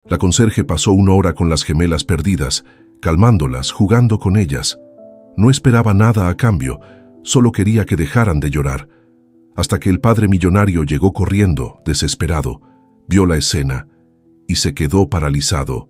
La conserje pasó 1 hora con las gemelas perdidas, calmándolas, jugando con ellas. No esperaba nada a cambio, solo quería que dejaran de llorar. Hasta que el padre millonario llegó corriendo, desesperado, vio la escena y se quedó paralizado.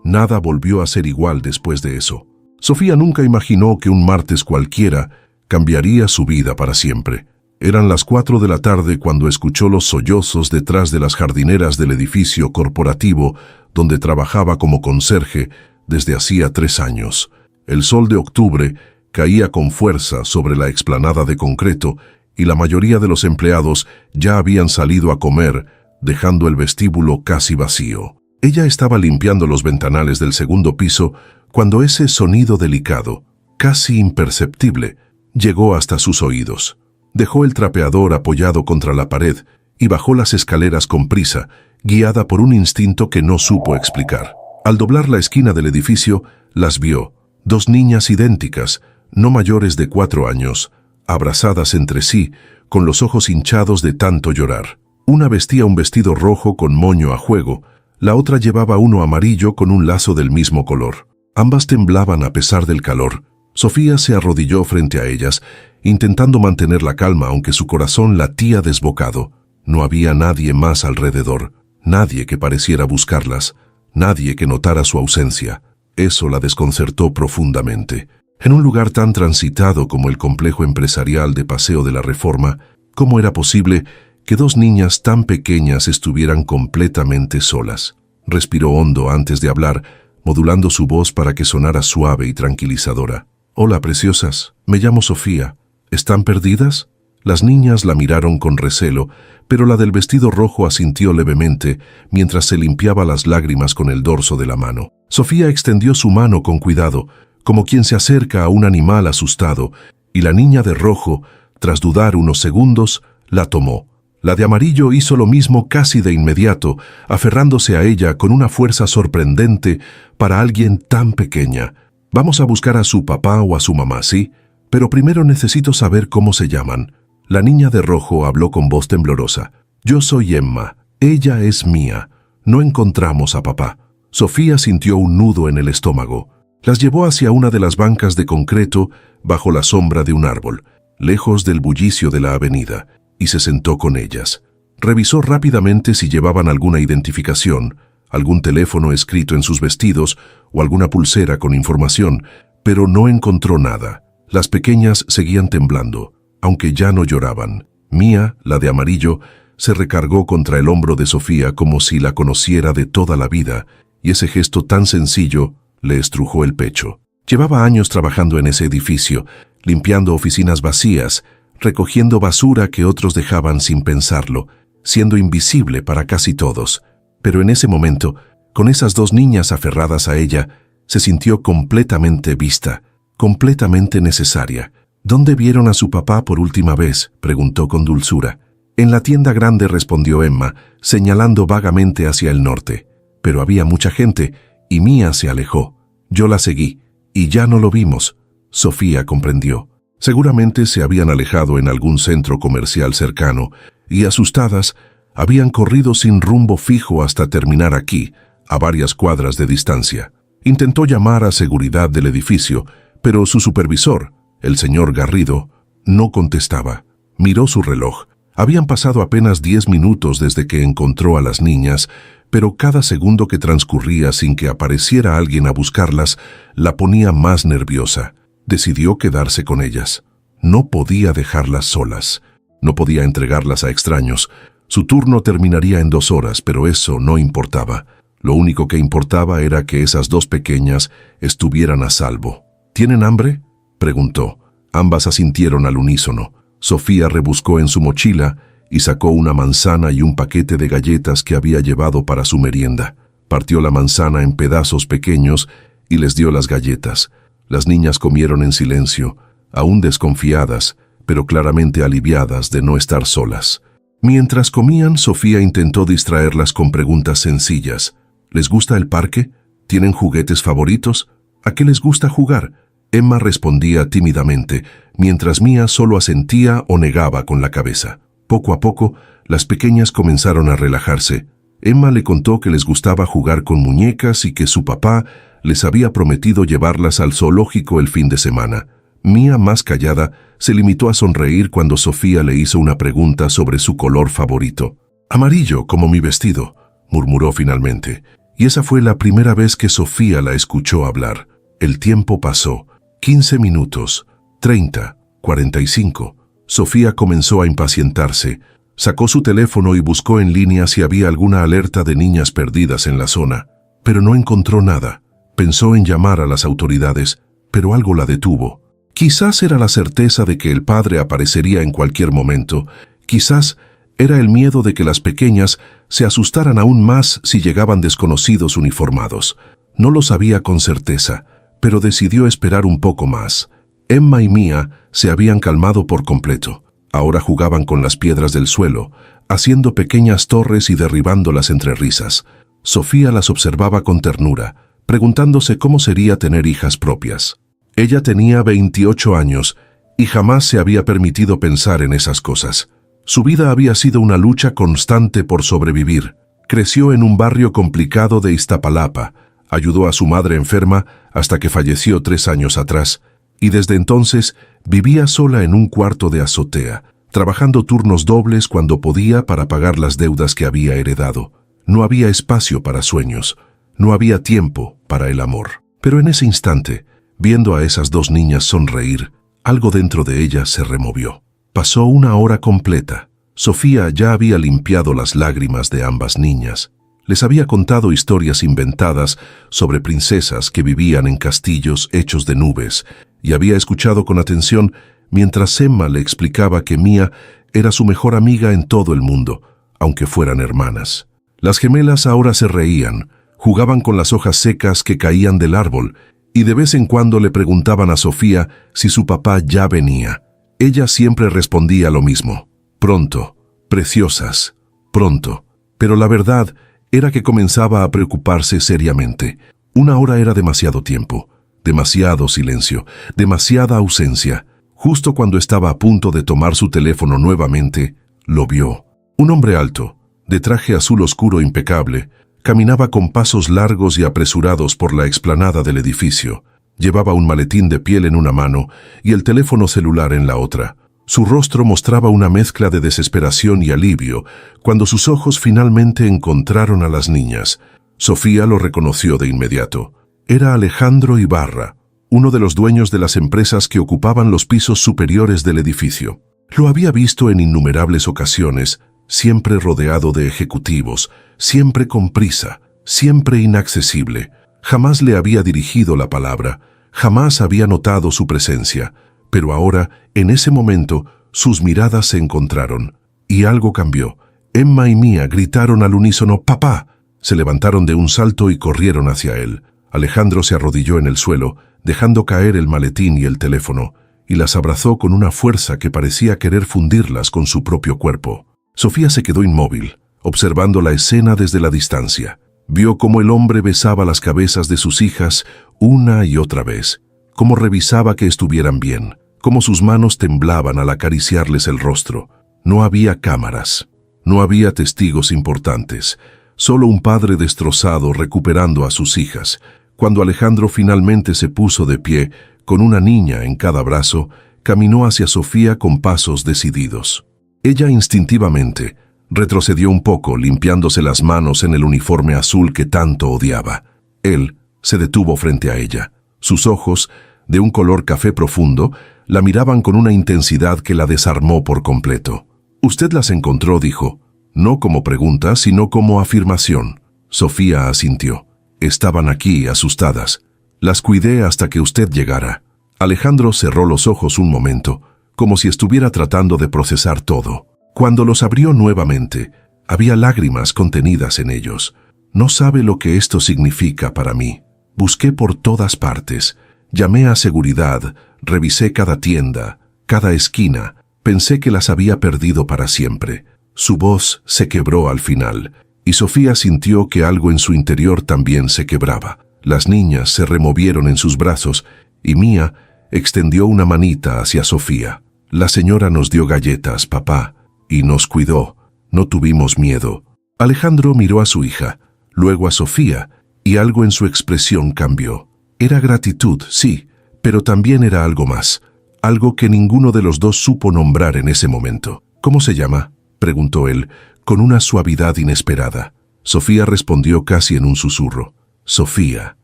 Nada volvió a ser igual después de eso. Sofía nunca imaginó que un martes cualquiera cambiaría su vida para siempre. Eran las 4 de la tarde cuando escuchó los sollozos detrás de las jardineras del edificio corporativo donde trabajaba como conserje desde hacía 3 años. El sol de octubre caía con fuerza sobre la explanada de concreto y la mayoría de los empleados ya habían salido a comer, dejando el vestíbulo casi vacío. Ella estaba limpiando los ventanales del segundo piso cuando ese sonido delicado, casi imperceptible, llegó hasta sus oídos. Dejó el trapeador apoyado contra la pared y bajó las escaleras con prisa, guiada por un instinto que no supo explicar. Al doblar la esquina del edificio, las vio, 2 niñas idénticas, no mayores de 4 años, abrazadas entre sí, con los ojos hinchados de tanto llorar. Una vestía un vestido rojo con moño a juego, la otra llevaba uno amarillo con un lazo del mismo color. Ambas temblaban a pesar del calor. Sofía se arrodilló frente a ellas, intentando mantener la calma aunque su corazón latía desbocado. No había nadie más alrededor, nadie que pareciera buscarlas, nadie que notara su ausencia. Eso la desconcertó profundamente. En un lugar tan transitado como el complejo empresarial de Paseo de la Reforma, ¿cómo era posible que 2 niñas tan pequeñas estuvieran completamente solas? Respiró hondo antes de hablar, modulando su voz para que sonara suave y tranquilizadora. «Hola, preciosas. Me llamo Sofía. ¿Están perdidas?» Las niñas la miraron con recelo, pero la del vestido rojo asintió levemente mientras se limpiaba las lágrimas con el dorso de la mano. Sofía extendió su mano con cuidado, como quien se acerca a un animal asustado, y la niña de rojo, tras dudar unos segundos, la tomó. La de amarillo hizo lo mismo casi de inmediato, aferrándose a ella con una fuerza sorprendente para alguien tan pequeña. «Vamos a buscar a su papá o a su mamá, ¿sí? Pero primero necesito saber cómo se llaman». La niña de rojo habló con voz temblorosa. «Yo soy Emma. Ella es mía. No encontramos a papá». Sofía sintió un nudo en el estómago. Las llevó hacia una de las bancas de concreto bajo la sombra de un árbol, lejos del bullicio de la avenida, y se sentó con ellas. Revisó rápidamente si llevaban alguna identificación, algún teléfono escrito en sus vestidos o alguna pulsera con información, pero no encontró nada. Las pequeñas seguían temblando, aunque ya no lloraban. Mía, la de amarillo, se recargó contra el hombro de Sofía como si la conociera de toda la vida, y ese gesto tan sencillo le estrujó el pecho. Llevaba años trabajando en ese edificio, limpiando oficinas vacías, recogiendo basura que otros dejaban sin pensarlo, siendo invisible para casi todos. Pero en ese momento, con esas 2 niñas aferradas a ella, se sintió completamente vista, completamente necesaria. «¿Dónde vieron a su papá por última vez?», preguntó con dulzura. «En la tienda grande», respondió Emma, señalando vagamente hacia el norte. Pero había mucha gente, y Mía se alejó. Yo la seguí, y ya no lo vimos. Sofía comprendió. Seguramente se habían alejado en algún centro comercial cercano, y asustadas, habían corrido sin rumbo fijo hasta terminar aquí, a varias cuadras de distancia. Intentó llamar a seguridad del edificio, pero su supervisor, el señor Garrido, no contestaba. Miró su reloj. Habían pasado apenas 10 minutos desde que encontró a las niñas, pero cada segundo que transcurría sin que apareciera alguien a buscarlas, la ponía más nerviosa. Decidió quedarse con ellas. No podía dejarlas solas. No podía entregarlas a extraños. Su turno terminaría en 2 horas, pero eso no importaba. Lo único que importaba era que esas 2 pequeñas estuvieran a salvo. ¿Tienen hambre?, preguntó. Ambas asintieron al unísono. Sofía rebuscó en su mochila y sacó una manzana y un paquete de galletas que había llevado para su merienda. Partió la manzana en pedazos pequeños y les dio las galletas. Las niñas comieron en silencio, aún desconfiadas, pero claramente aliviadas de no estar solas. Mientras comían, Sofía intentó distraerlas con preguntas sencillas. ¿Les gusta el parque? ¿Tienen juguetes favoritos? ¿A qué les gusta jugar? Emma respondía tímidamente, mientras Mía solo asentía o negaba con la cabeza. Poco a poco, las pequeñas comenzaron a relajarse. Emma le contó que les gustaba jugar con muñecas y que su papá les había prometido llevarlas al zoológico el fin de semana. Mía, más callada, se limitó a sonreír cuando Sofía le hizo una pregunta sobre su color favorito. «Amarillo, como mi vestido», murmuró finalmente. Y esa fue la primera vez que Sofía la escuchó hablar. El tiempo pasó. 15 minutos, 30, 45. Sofía comenzó a impacientarse. Sacó su teléfono y buscó en línea si había alguna alerta de niñas perdidas en la zona. Pero no encontró nada. Pensó en llamar a las autoridades, pero algo la detuvo. Quizás era la certeza de que el padre aparecería en cualquier momento. Quizás era el miedo de que las pequeñas se asustaran aún más si llegaban desconocidos uniformados. No lo sabía con certeza, pero decidió esperar un poco más. Emma y Mía se habían calmado por completo. Ahora jugaban con las piedras del suelo, haciendo pequeñas torres y derribándolas entre risas. Sofía las observaba con ternura, preguntándose cómo sería tener hijas propias. Ella tenía 28 años y jamás se había permitido pensar en esas cosas. Su vida había sido una lucha constante por sobrevivir. Creció en un barrio complicado de Iztapalapa, ayudó a su madre enferma hasta que falleció 3 años atrás, y desde entonces vivía sola en un cuarto de azotea, trabajando turnos dobles cuando podía para pagar las deudas que había heredado. No había espacio para sueños, no había tiempo para el amor. Pero en ese instante, viendo a esas dos niñas sonreír, algo dentro de ella se removió. Pasó una hora completa. Sofía ya había limpiado las lágrimas de ambas niñas. Les había contado historias inventadas sobre princesas que vivían en castillos hechos de nubes, y había escuchado con atención mientras Emma le explicaba que Mía era su mejor amiga en todo el mundo, aunque fueran hermanas. Las gemelas ahora se reían, jugaban con las hojas secas que caían del árbol, y de vez en cuando le preguntaban a Sofía si su papá ya venía. Ella siempre respondía lo mismo: pronto, preciosas, pronto. Pero la verdad era que comenzaba a preocuparse seriamente. Una hora era demasiado tiempo, demasiado silencio, demasiada ausencia. Justo cuando estaba a punto de tomar su teléfono nuevamente, lo vio. Un hombre alto, de traje azul oscuro impecable, caminaba con pasos largos y apresurados por la explanada del edificio. Llevaba un maletín de piel en una mano y el teléfono celular en la otra. Su rostro mostraba una mezcla de desesperación y alivio cuando sus ojos finalmente encontraron a las niñas. Sofía lo reconoció de inmediato. Era Alejandro Ibarra, uno de los dueños de las empresas que ocupaban los pisos superiores del edificio. Lo había visto en innumerables ocasiones, siempre rodeado de ejecutivos, siempre con prisa, siempre inaccesible. Jamás le había dirigido la palabra, jamás había notado su presencia, pero ahora, en ese momento, sus miradas se encontraron, y algo cambió. Emma y Mía gritaron al unísono «¡Papá!». Se levantaron de un salto y corrieron hacia él. Alejandro se arrodilló en el suelo, dejando caer el maletín y el teléfono, y las abrazó con una fuerza que parecía querer fundirlas con su propio cuerpo. Sofía se quedó inmóvil, observando la escena desde la distancia. Vio cómo el hombre besaba las cabezas de sus hijas una y otra vez, cómo revisaba que estuvieran bien, cómo sus manos temblaban al acariciarles el rostro. No había cámaras, no había testigos importantes, solo un padre destrozado recuperando a sus hijas. Cuando Alejandro finalmente se puso de pie, con una niña en cada brazo, caminó hacia Sofía con pasos decididos. Ella instintivamente retrocedió un poco, limpiándose las manos en el uniforme azul que tanto odiaba. Él se detuvo frente a ella. Sus ojos, de un color café profundo, la miraban con una intensidad que la desarmó por completo. «Usted las encontró», dijo, no como pregunta, sino como afirmación. Sofía asintió. «Estaban aquí, asustadas. Las cuidé hasta que usted llegara». Alejandro cerró los ojos un momento, como si estuviera tratando de procesar todo. Cuando los abrió nuevamente, había lágrimas contenidas en ellos. «No sabe lo que esto significa para mí. Busqué por todas partes. Llamé a seguridad, revisé cada tienda, cada esquina. Pensé que las había perdido para siempre». Su voz se quebró al final, y Sofía sintió que algo en su interior también se quebraba. Las niñas se removieron en sus brazos, y Mía extendió una manita hacia Sofía. «La señora nos dio galletas, papá, y nos cuidó. No tuvimos miedo». Alejandro miró a su hija, luego a Sofía, y algo en su expresión cambió. Era gratitud, sí, pero también era algo más, algo que ninguno de los dos supo nombrar en ese momento. «¿Cómo se llama?», preguntó él, con una suavidad inesperada. Sofía respondió casi en un susurro. «Sofía,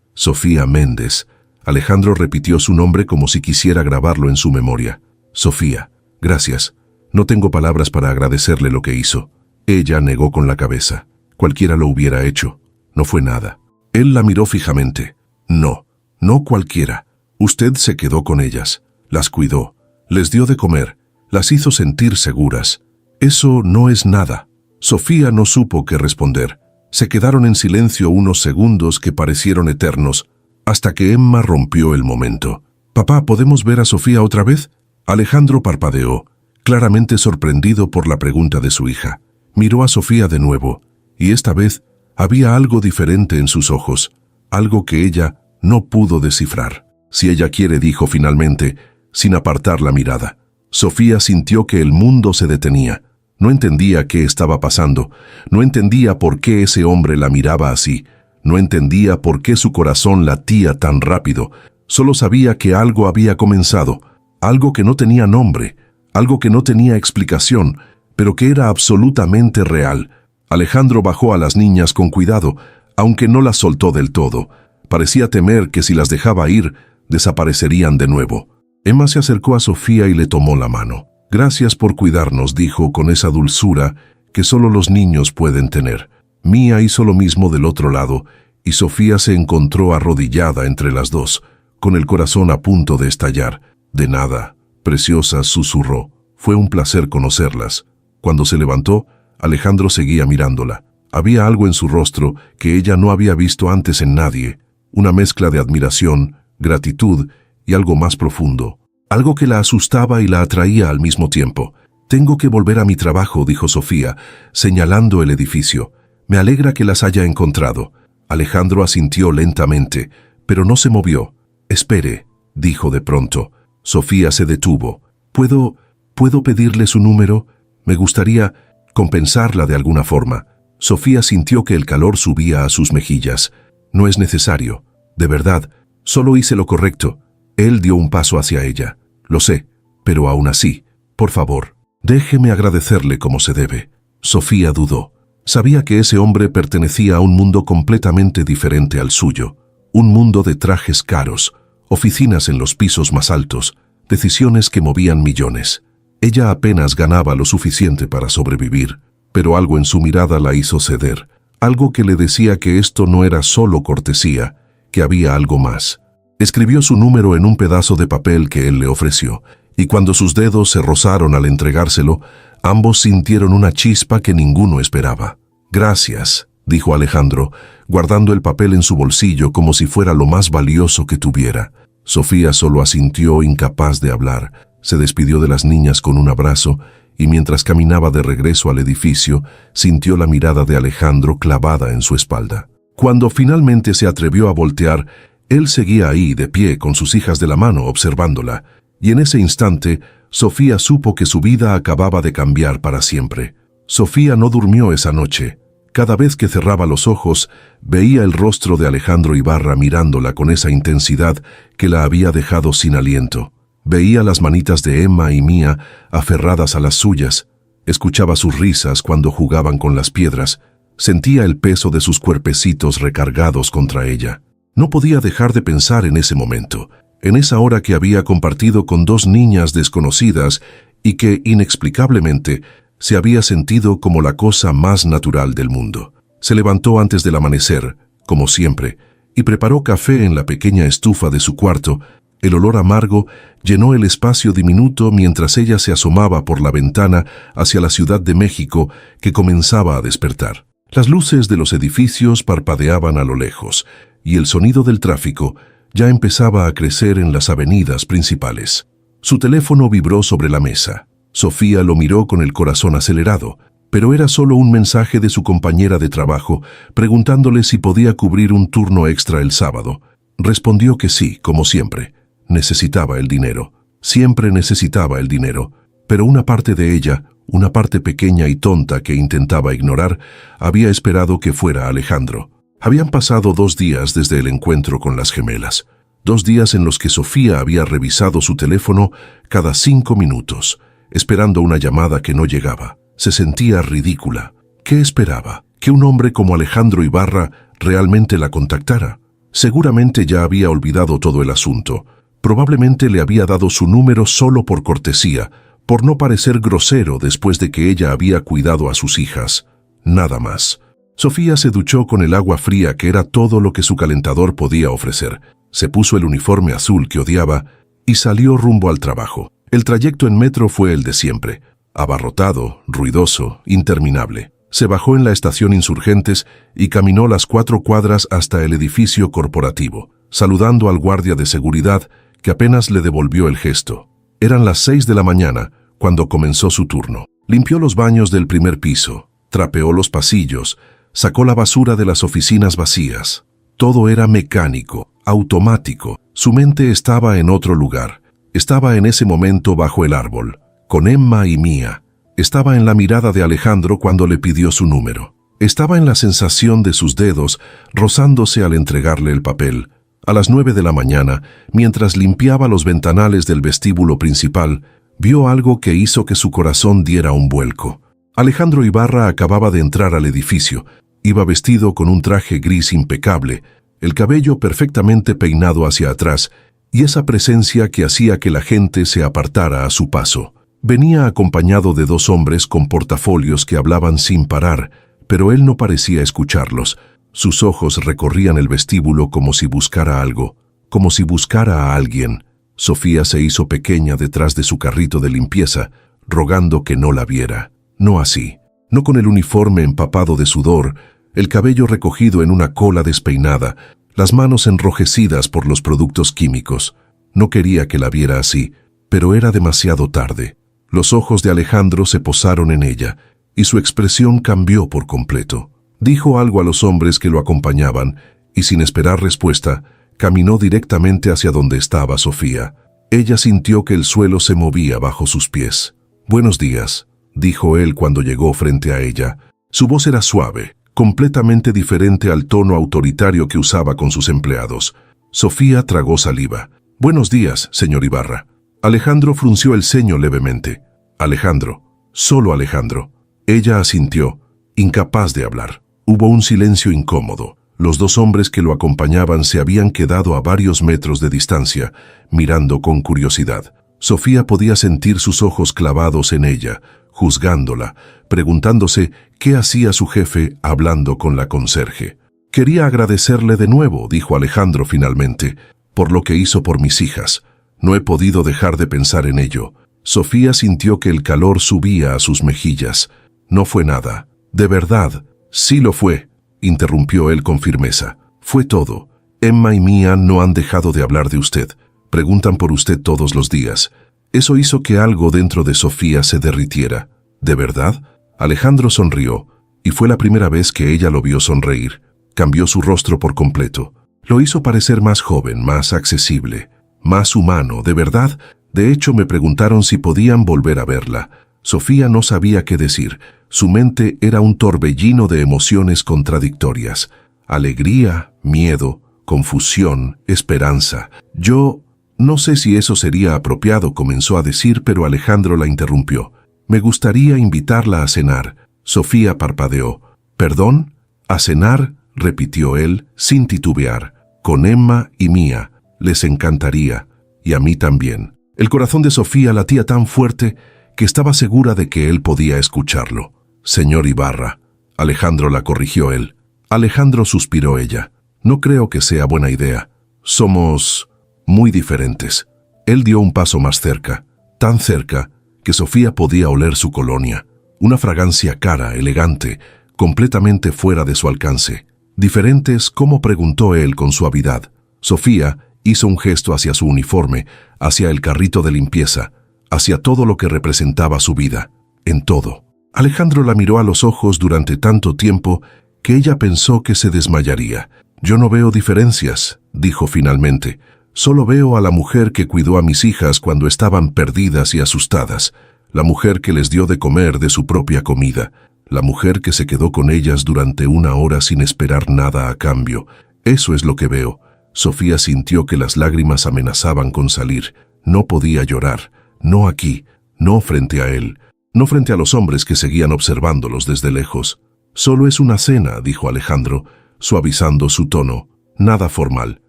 Sofía Méndez». Alejandro repitió su nombre como si quisiera grabarlo en su memoria. «Sofía, gracias. No tengo palabras para agradecerle lo que hizo». Ella negó con la cabeza. «Cualquiera lo hubiera hecho. No fue nada». Él la miró fijamente. «No, no cualquiera. Usted se quedó con ellas, las cuidó, les dio de comer, las hizo sentir seguras. Eso no es nada». Sofía no supo qué responder. Se quedaron en silencio unos segundos que parecieron eternos, hasta que Emma rompió el momento. «Papá, ¿podemos ver a Sofía otra vez?». Alejandro parpadeó, claramente sorprendido por la pregunta de su hija. Miró a Sofía de nuevo, y esta vez había algo diferente en sus ojos, algo que ella no pudo descifrar. «Si ella quiere», dijo finalmente, sin apartar la mirada. Sofía sintió que el mundo se detenía. No entendía qué estaba pasando, no entendía por qué ese hombre la miraba así, no entendía por qué su corazón latía tan rápido. Solo sabía que algo había comenzado, algo que no tenía nombre, algo que no tenía explicación, pero que era absolutamente real. Alejandro bajó a las niñas con cuidado, aunque no las soltó del todo. Parecía temer que si las dejaba ir, desaparecerían de nuevo. Emma se acercó a Sofía y le tomó la mano. «Gracias por cuidarnos», dijo con esa dulzura que solo los niños pueden tener. Mía hizo lo mismo del otro lado, y Sofía se encontró arrodillada entre las dos, con el corazón a punto de estallar. «De nada, preciosas», susurró. «Fue un placer conocerlas». Cuando se levantó, Alejandro seguía mirándola. Había algo en su rostro que ella no había visto antes en nadie, una mezcla de admiración, gratitud y algo más profundo. Algo que la asustaba y la atraía al mismo tiempo. «Tengo que volver a mi trabajo», dijo Sofía, señalando el edificio. «Me alegra que las haya encontrado». Alejandro asintió lentamente, pero no se movió. «Espere», dijo de pronto. Sofía se detuvo. ¿Puedo pedirle su número? Me gustaría compensarla de alguna forma». Sofía sintió que el calor subía a sus mejillas. «No es necesario. De verdad, solo hice lo correcto». Él dio un paso hacia ella. «Lo sé, pero aún así, por favor, déjeme agradecerle como se debe». Sofía dudó. Sabía que ese hombre pertenecía a un mundo completamente diferente al suyo. Un mundo de trajes caros, oficinas en los pisos más altos, decisiones que movían millones. Ella apenas ganaba lo suficiente para sobrevivir, pero algo en su mirada la hizo ceder. Algo que le decía que esto no era solo cortesía, que había algo más. Escribió su número en un pedazo de papel que él le ofreció, y cuando sus dedos se rozaron al entregárselo, ambos sintieron una chispa que ninguno esperaba. «Gracias», dijo Alejandro, guardando el papel en su bolsillo como si fuera lo más valioso que tuviera. Sofía solo asintió, incapaz de hablar. Se despidió de las niñas con un abrazo, y mientras caminaba de regreso al edificio, sintió la mirada de Alejandro clavada en su espalda. Cuando finalmente se atrevió a voltear, él seguía ahí, de pie, con sus hijas de la mano, observándola, y en ese instante, Sofía supo que su vida acababa de cambiar para siempre. Sofía no durmió esa noche. Cada vez que cerraba los ojos, veía el rostro de Alejandro Ibarra mirándola con esa intensidad que la había dejado sin aliento. Veía las manitas de Emma y Mía aferradas a las suyas, escuchaba sus risas cuando jugaban con las piedras, sentía el peso de sus cuerpecitos recargados contra ella. No podía dejar de pensar en ese momento, en esa hora que había compartido con dos niñas desconocidas y que, inexplicablemente, se había sentido como la cosa más natural del mundo. Se levantó antes del amanecer, como siempre, y preparó café en la pequeña estufa de su cuarto. El olor amargo llenó el espacio diminuto mientras ella se asomaba por la ventana hacia la Ciudad de México que comenzaba a despertar. Las luces de los edificios parpadeaban a lo lejos, y el sonido del tráfico ya empezaba a crecer en las avenidas principales. Su teléfono vibró sobre la mesa. Sofía lo miró con el corazón acelerado, pero era solo un mensaje de su compañera de trabajo preguntándole si podía cubrir un turno extra el sábado. Respondió que sí, como siempre. Necesitaba el dinero. Siempre necesitaba el dinero. Pero una parte de ella, Una parte pequeña y tonta que intentaba ignorar había esperado que fuera Alejandro. Habían pasado 2 días desde el encuentro con las gemelas. 2 días en los que Sofía había revisado su teléfono cada 5 minutos, esperando una llamada que no llegaba. Se sentía ridícula. ¿Qué esperaba? ¿Que un hombre como Alejandro Ibarra realmente la contactara? Seguramente ya había olvidado todo el asunto. Probablemente le había dado su número solo por cortesía, por no parecer grosero después de que ella había cuidado a sus hijas. Nada más. Sofía se duchó con el agua fría que era todo lo que su calentador podía ofrecer. Se puso el uniforme azul que odiaba y salió rumbo al trabajo. El trayecto en metro fue el de siempre. Abarrotado, ruidoso, interminable. Se bajó en la estación Insurgentes y caminó las 4 cuadras hasta el edificio corporativo, saludando al guardia de seguridad que apenas le devolvió el gesto. Eran las 6 de la mañana cuando comenzó su turno. Limpió los baños del primer piso, trapeó los pasillos, sacó la basura de las oficinas vacías. Todo era mecánico, automático. Su mente estaba en otro lugar. Estaba en ese momento bajo el árbol, con Emma y Mía. Estaba en la mirada de Alejandro cuando le pidió su número. Estaba en la sensación de sus dedos rozándose al entregarle el papel. A las 9 de la mañana, mientras limpiaba los ventanales del vestíbulo principal, vio algo que hizo que su corazón diera un vuelco. Alejandro Ibarra acababa de entrar al edificio. Iba vestido con un traje gris impecable, el cabello perfectamente peinado hacia atrás, y esa presencia que hacía que la gente se apartara a su paso. Venía acompañado de 2 hombres con portafolios que hablaban sin parar, pero él no parecía escucharlos. Sus ojos recorrían el vestíbulo como si buscara algo, como si buscara a alguien. Sofía se hizo pequeña detrás de su carrito de limpieza, rogando que no la viera. No así, no con el uniforme empapado de sudor, el cabello recogido en una cola despeinada, las manos enrojecidas por los productos químicos. No quería que la viera así, pero era demasiado tarde. Los ojos de Alejandro se posaron en ella, y su expresión cambió por completo. Dijo algo a los hombres que lo acompañaban, y sin esperar respuesta, caminó directamente hacia donde estaba Sofía. Ella sintió que el suelo se movía bajo sus pies. «Buenos días», dijo él cuando llegó frente a ella. Su voz era suave, completamente diferente al tono autoritario que usaba con sus empleados. Sofía tragó saliva. «Buenos días, señor Ibarra». Alejandro frunció el ceño levemente. «Alejandro, solo Alejandro». Ella asintió, incapaz de hablar. Hubo un silencio incómodo. Los 2 hombres que lo acompañaban se habían quedado a varios metros de distancia, mirando con curiosidad. Sofía podía sentir sus ojos clavados en ella, juzgándola, preguntándose qué hacía su jefe hablando con la conserje. «Quería agradecerle de nuevo», dijo Alejandro finalmente, «por lo que hizo por mis hijas. No he podido dejar de pensar en ello». Sofía sintió que el calor subía a sus mejillas. «No fue nada». «De verdad». «Sí lo fue», interrumpió él con firmeza. «Fue todo. Emma y Mía no han dejado de hablar de usted. Preguntan por usted todos los días». Eso hizo que algo dentro de Sofía se derritiera. «¿De verdad?» Alejandro sonrió, y fue la primera vez que ella lo vio sonreír. Cambió su rostro por completo. Lo hizo parecer más joven, más accesible, más humano. «¿De verdad?» De hecho, me preguntaron si podían volver a verla. Sofía no sabía qué decir. Su mente era un torbellino de emociones contradictorias. Alegría, miedo, confusión, esperanza. «Yo no sé si eso sería apropiado», comenzó a decir, pero Alejandro la interrumpió. «Me gustaría invitarla a cenar». Sofía parpadeó. «¿Perdón? ¿A cenar?», repitió él, sin titubear. «Con Emma y Mía. Les encantaría. Y a mí también». El corazón de Sofía latía tan fuerte que estaba segura de que él podía escucharlo. «Señor Ibarra», Alejandro la corrigió él. «Alejandro», suspiró ella. «No creo que sea buena idea. Somos muy diferentes». Él dio un paso más cerca, tan cerca que Sofía podía oler su colonia. Una fragancia cara, elegante, completamente fuera de su alcance. «¿Diferentes cómo?», preguntó él con suavidad. Sofía hizo un gesto hacia su uniforme, hacia el carrito de limpieza, hacia todo lo que representaba su vida, en todo. Alejandro la miró a los ojos durante tanto tiempo que ella pensó que se desmayaría. «Yo no veo diferencias», dijo finalmente. «Solo veo a la mujer que cuidó a mis hijas cuando estaban perdidas y asustadas. la mujer que les dio de comer de su propia comida, la mujer que se quedó con ellas durante 1 hora sin esperar nada a cambio. Eso es lo que veo. Sofía sintió que las lágrimas amenazaban con salir. No podía llorar, no aquí, no frente a él, no frente a los hombres que seguían observándolos desde lejos. Solo es una cena, dijo Alejandro, suavizando su tono. Nada formal,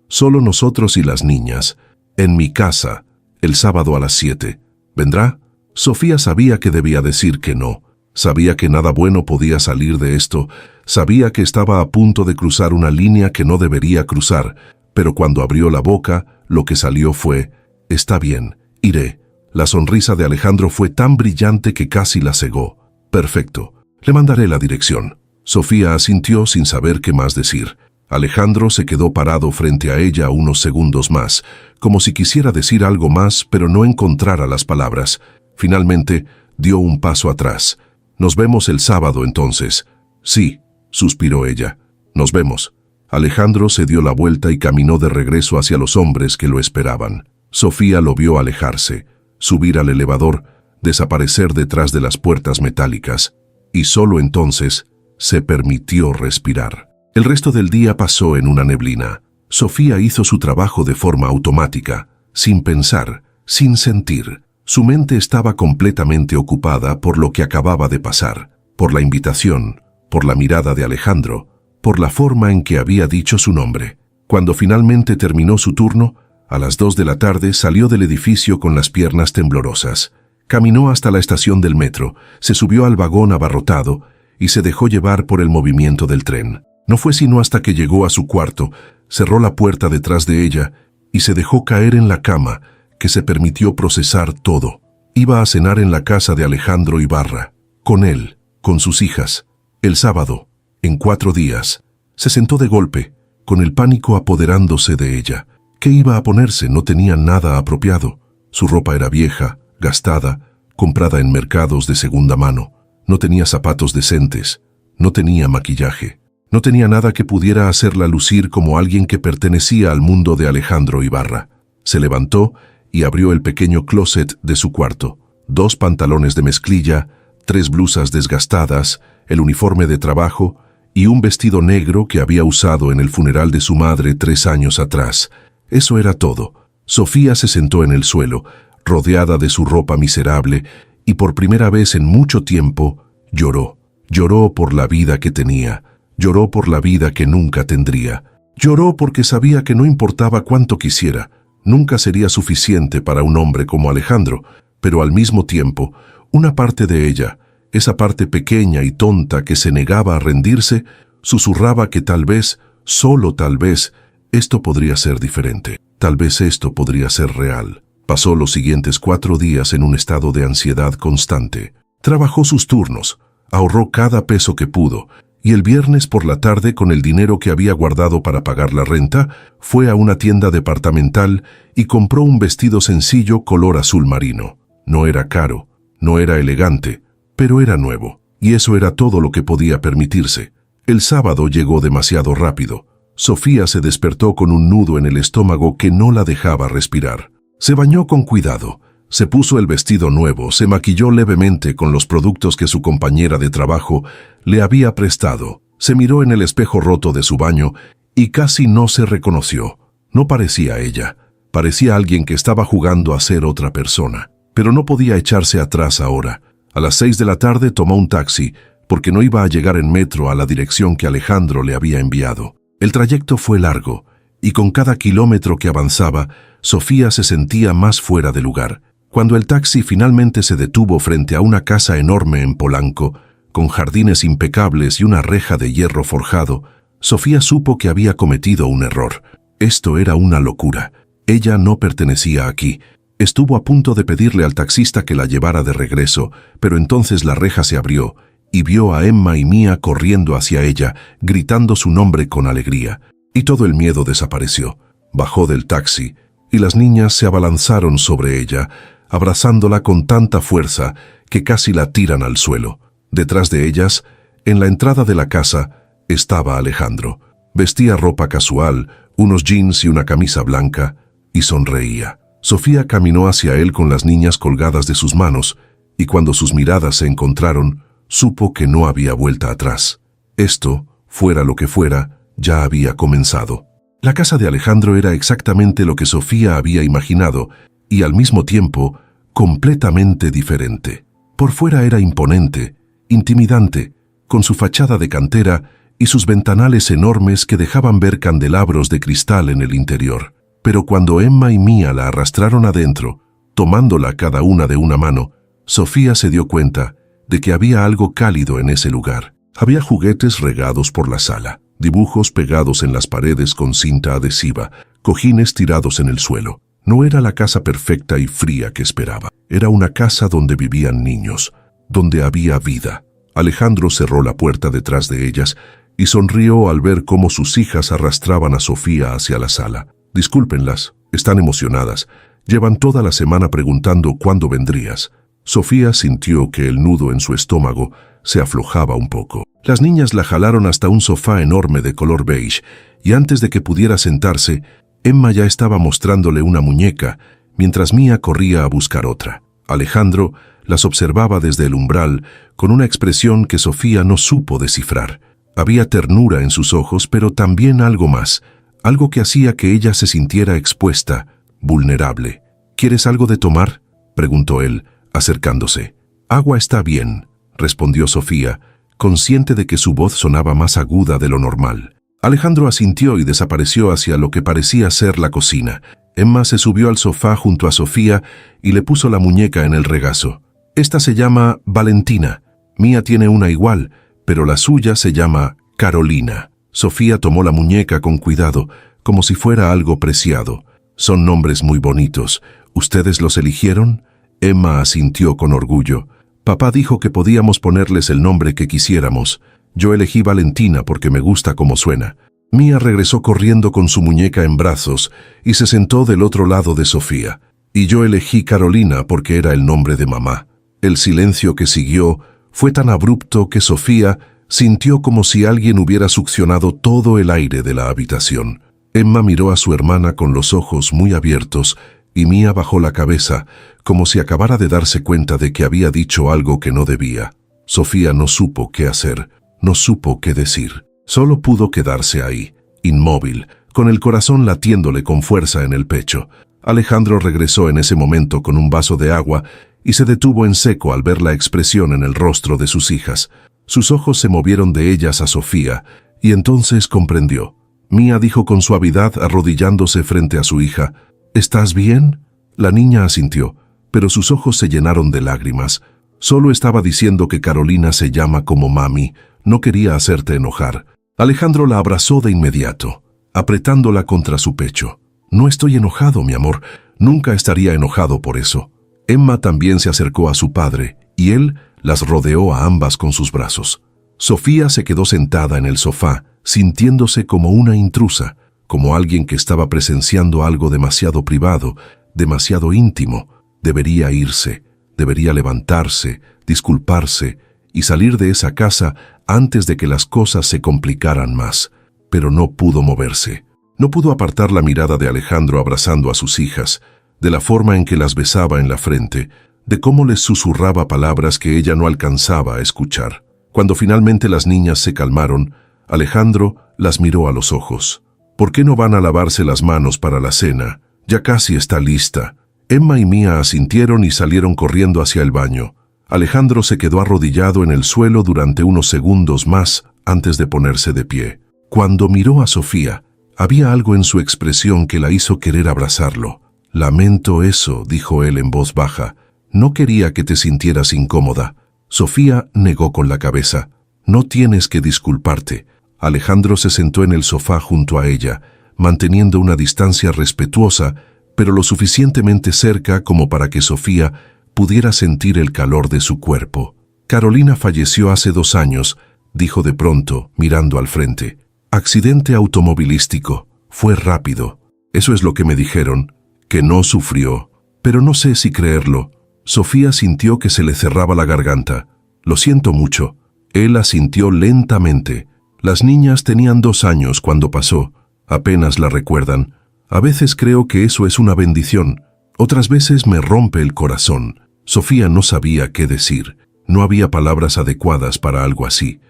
solo nosotros y las niñas. En mi casa, el sábado a las 7. ¿Vendrá? Sofía sabía que debía decir que no. Sabía que nada bueno podía salir de esto. Sabía que estaba a punto de cruzar una línea que no debería cruzar. Pero cuando abrió la boca, lo que salió fue: «Está bien, iré». La sonrisa de Alejandro fue tan brillante que casi la cegó. «Perfecto, le mandaré la dirección». Sofía asintió sin saber qué más decir. Alejandro se quedó parado frente a ella unos segundos más, como si quisiera decir algo más, pero no encontrara las palabras. Finalmente, dio un paso atrás. «Nos vemos el sábado, entonces». «Sí», suspiró ella. «Nos vemos». Alejandro se dio la vuelta y caminó de regreso hacia los hombres que lo esperaban. Sofía lo vio alejarse, subir al elevador, desaparecer detrás de las puertas metálicas, y solo entonces se permitió respirar. El resto del día pasó en una neblina. Sofía hizo su trabajo de forma automática, sin pensar, sin sentir. Su mente estaba completamente ocupada por lo que acababa de pasar, por la invitación, por la mirada de Alejandro, por la forma en que había dicho su nombre. Cuando finalmente terminó su turno, a las 2 de la tarde salió del edificio con las piernas temblorosas. Caminó hasta la estación del metro, se subió al vagón abarrotado y se dejó llevar por el movimiento del tren. No fue sino hasta que llegó a su cuarto, cerró la puerta detrás de ella y se dejó caer en la cama, que se permitió procesar todo. Iba a cenar en la casa de Alejandro Ibarra, con él, con sus hijas, el sábado, en 4 días. Se sentó de golpe, con el pánico apoderándose de ella. ¿Qué iba a ponerse? No tenía nada apropiado. Su ropa era vieja, gastada, comprada en mercados de segunda mano. No tenía zapatos decentes, no tenía maquillaje. No tenía nada que pudiera hacerla lucir como alguien que pertenecía al mundo de Alejandro Ibarra. Se levantó y abrió el pequeño closet de su cuarto. 2 pantalones de mezclilla, 3 blusas desgastadas, el uniforme de trabajo y un vestido negro que había usado en el funeral de su madre 3 años atrás. Eso era todo. Sofía se sentó en el suelo, rodeada de su ropa miserable, y por primera vez en mucho tiempo lloró. Lloró por la vida que tenía. Lloró por la vida que nunca tendría. Lloró porque sabía que no importaba cuánto quisiera, nunca sería suficiente para un hombre como Alejandro, pero al mismo tiempo, una parte de ella, esa parte pequeña y tonta que se negaba a rendirse, susurraba que tal vez, solo tal vez, esto podría ser diferente. Tal vez esto podría ser real. Pasó los siguientes 4 días en un estado de ansiedad constante. Trabajó sus turnos, ahorró cada peso que pudo, y el viernes por la tarde, con el dinero que había guardado para pagar la renta, fue a una tienda departamental y compró un vestido sencillo color azul marino. No era caro, no era elegante, pero era nuevo, y eso era todo lo que podía permitirse. El sábado llegó demasiado rápido. Sofía se despertó con un nudo en el estómago que no la dejaba respirar. Se bañó con cuidado, se puso el vestido nuevo, se maquilló levemente con los productos que su compañera de trabajo le había prestado, se miró en el espejo roto de su baño y casi no se reconoció. No parecía ella, parecía alguien que estaba jugando a ser otra persona. Pero no podía echarse atrás ahora. A las 6 de la tarde tomó un taxi, porque no iba a llegar en metro a la dirección que Alejandro le había enviado. El trayecto fue largo, y con cada kilómetro que avanzaba, Sofía se sentía más fuera de lugar. Cuando el taxi finalmente se detuvo frente a una casa enorme en Polanco, con jardines impecables y una reja de hierro forjado, Sofía supo que había cometido un error. Esto era una locura. Ella no pertenecía aquí. Estuvo a punto de pedirle al taxista que la llevara de regreso, pero entonces la reja se abrió y vio a Emma y Mía corriendo hacia ella, gritando su nombre con alegría. Y todo el miedo desapareció. Bajó del taxi y las niñas se abalanzaron sobre ella, abrazándola con tanta fuerza que casi la tiran al suelo. Detrás de ellas, en la entrada de la casa, estaba Alejandro. Vestía ropa casual, unos jeans y una camisa blanca, y sonreía. Sofía caminó hacia él con las niñas colgadas de sus manos, y cuando sus miradas se encontraron, supo que no había vuelta atrás. Esto, fuera lo que fuera, ya había comenzado. La casa de Alejandro era exactamente lo que Sofía había imaginado y al mismo tiempo completamente diferente. Por fuera era imponente, intimidante, con su fachada de cantera y sus ventanales enormes que dejaban ver candelabros de cristal en el interior. Pero cuando Emma y Mía la arrastraron adentro, tomándola cada una de una mano, Sofía se dio cuenta de que había algo cálido en ese lugar. Había juguetes regados por la sala, dibujos pegados en las paredes con cinta adhesiva, cojines tirados en el suelo. No era la casa perfecta y fría que esperaba. Era una casa donde vivían niños, donde había vida. Alejandro cerró la puerta detrás de ellas y sonrió al ver cómo sus hijas arrastraban a Sofía hacia la sala. Discúlpenlas, están emocionadas. Llevan toda la semana preguntando cuándo vendrías. Sofía sintió que el nudo en su estómago se aflojaba un poco. Las niñas la jalaron hasta un sofá enorme de color beige y antes de que pudiera sentarse, Emma ya estaba mostrándole una muñeca mientras Mía corría a buscar otra. Alejandro las observaba desde el umbral con una expresión que Sofía no supo descifrar. Había ternura en sus ojos, pero también algo más, algo que hacía que ella se sintiera expuesta, vulnerable. ¿Quieres algo de tomar?, preguntó él, acercándose. Agua está bien, respondió Sofía, consciente de que su voz sonaba más aguda de lo normal. Alejandro asintió y desapareció hacia lo que parecía ser la cocina. Emma se subió al sofá junto a Sofía y le puso la muñeca en el regazo. Esta se llama Valentina. Mía tiene una igual, pero la suya se llama Carolina. Sofía tomó la muñeca con cuidado, como si fuera algo preciado. Son nombres muy bonitos. ¿Ustedes los eligieron? Emma asintió con orgullo. Papá dijo que podíamos ponerles el nombre que quisiéramos. Yo elegí Valentina porque me gusta cómo suena. Mía regresó corriendo con su muñeca en brazos y se sentó del otro lado de Sofía. Y yo elegí Carolina porque era el nombre de mamá. El silencio que siguió fue tan abrupto que Sofía sintió como si alguien hubiera succionado todo el aire de la habitación. Emma miró a su hermana con los ojos muy abiertos y Mía bajó la cabeza, como si acabara de darse cuenta de que había dicho algo que no debía. Sofía no supo qué hacer, no supo qué decir. Solo pudo quedarse ahí, inmóvil, con el corazón latiéndole con fuerza en el pecho. Alejandro regresó en ese momento con un vaso de agua y se detuvo en seco al ver la expresión en el rostro de sus hijas. Sus ojos se movieron de ellas a Sofía y entonces comprendió. Mía dijo con suavidad, arrodillándose frente a su hija, ¿estás bien? La niña asintió, pero sus ojos se llenaron de lágrimas. Solo estaba diciendo que Carolina se llama como mami, no quería hacerte enojar. Alejandro la abrazó de inmediato, apretándola contra su pecho. No estoy enojado, mi amor, nunca estaría enojado por eso. Emma también se acercó a su padre, y él las rodeó a ambas con sus brazos. Sofía se quedó sentada en el sofá, sintiéndose como una intrusa, como alguien que estaba presenciando algo demasiado privado, demasiado íntimo. Debería irse, debería levantarse, disculparse y salir de esa casa antes de que las cosas se complicaran más. Pero no pudo moverse. No pudo apartar la mirada de Alejandro abrazando a sus hijas, de la forma en que las besaba en la frente, de cómo les susurraba palabras que ella no alcanzaba a escuchar. Cuando finalmente las niñas se calmaron, Alejandro las miró a los ojos. ¿Por qué no van a lavarse las manos para la cena? Ya casi está lista. Emma y Mía asintieron y salieron corriendo hacia el baño. Alejandro se quedó arrodillado en el suelo durante unos segundos más antes de ponerse de pie. Cuando miró a Sofía, había algo en su expresión que la hizo querer abrazarlo. Lamento eso, dijo él en voz baja. No quería que te sintieras incómoda. Sofía negó con la cabeza. No tienes que disculparte. Alejandro se sentó en el sofá junto a ella, manteniendo una distancia respetuosa, pero lo suficientemente cerca como para que Sofía pudiera sentir el calor de su cuerpo. Carolina falleció hace 2 años, dijo de pronto, mirando al frente. Accidente automovilístico. Fue rápido. Eso es lo que me dijeron, que no sufrió. Pero no sé si creerlo. Sofía sintió que se le cerraba la garganta. Lo siento mucho. Él asintió lentamente. Las niñas tenían 2 años cuando pasó. Apenas la recuerdan. A veces creo que eso es una bendición. Otras veces me rompe el corazón. Sofía no sabía qué decir. No había palabras adecuadas para algo así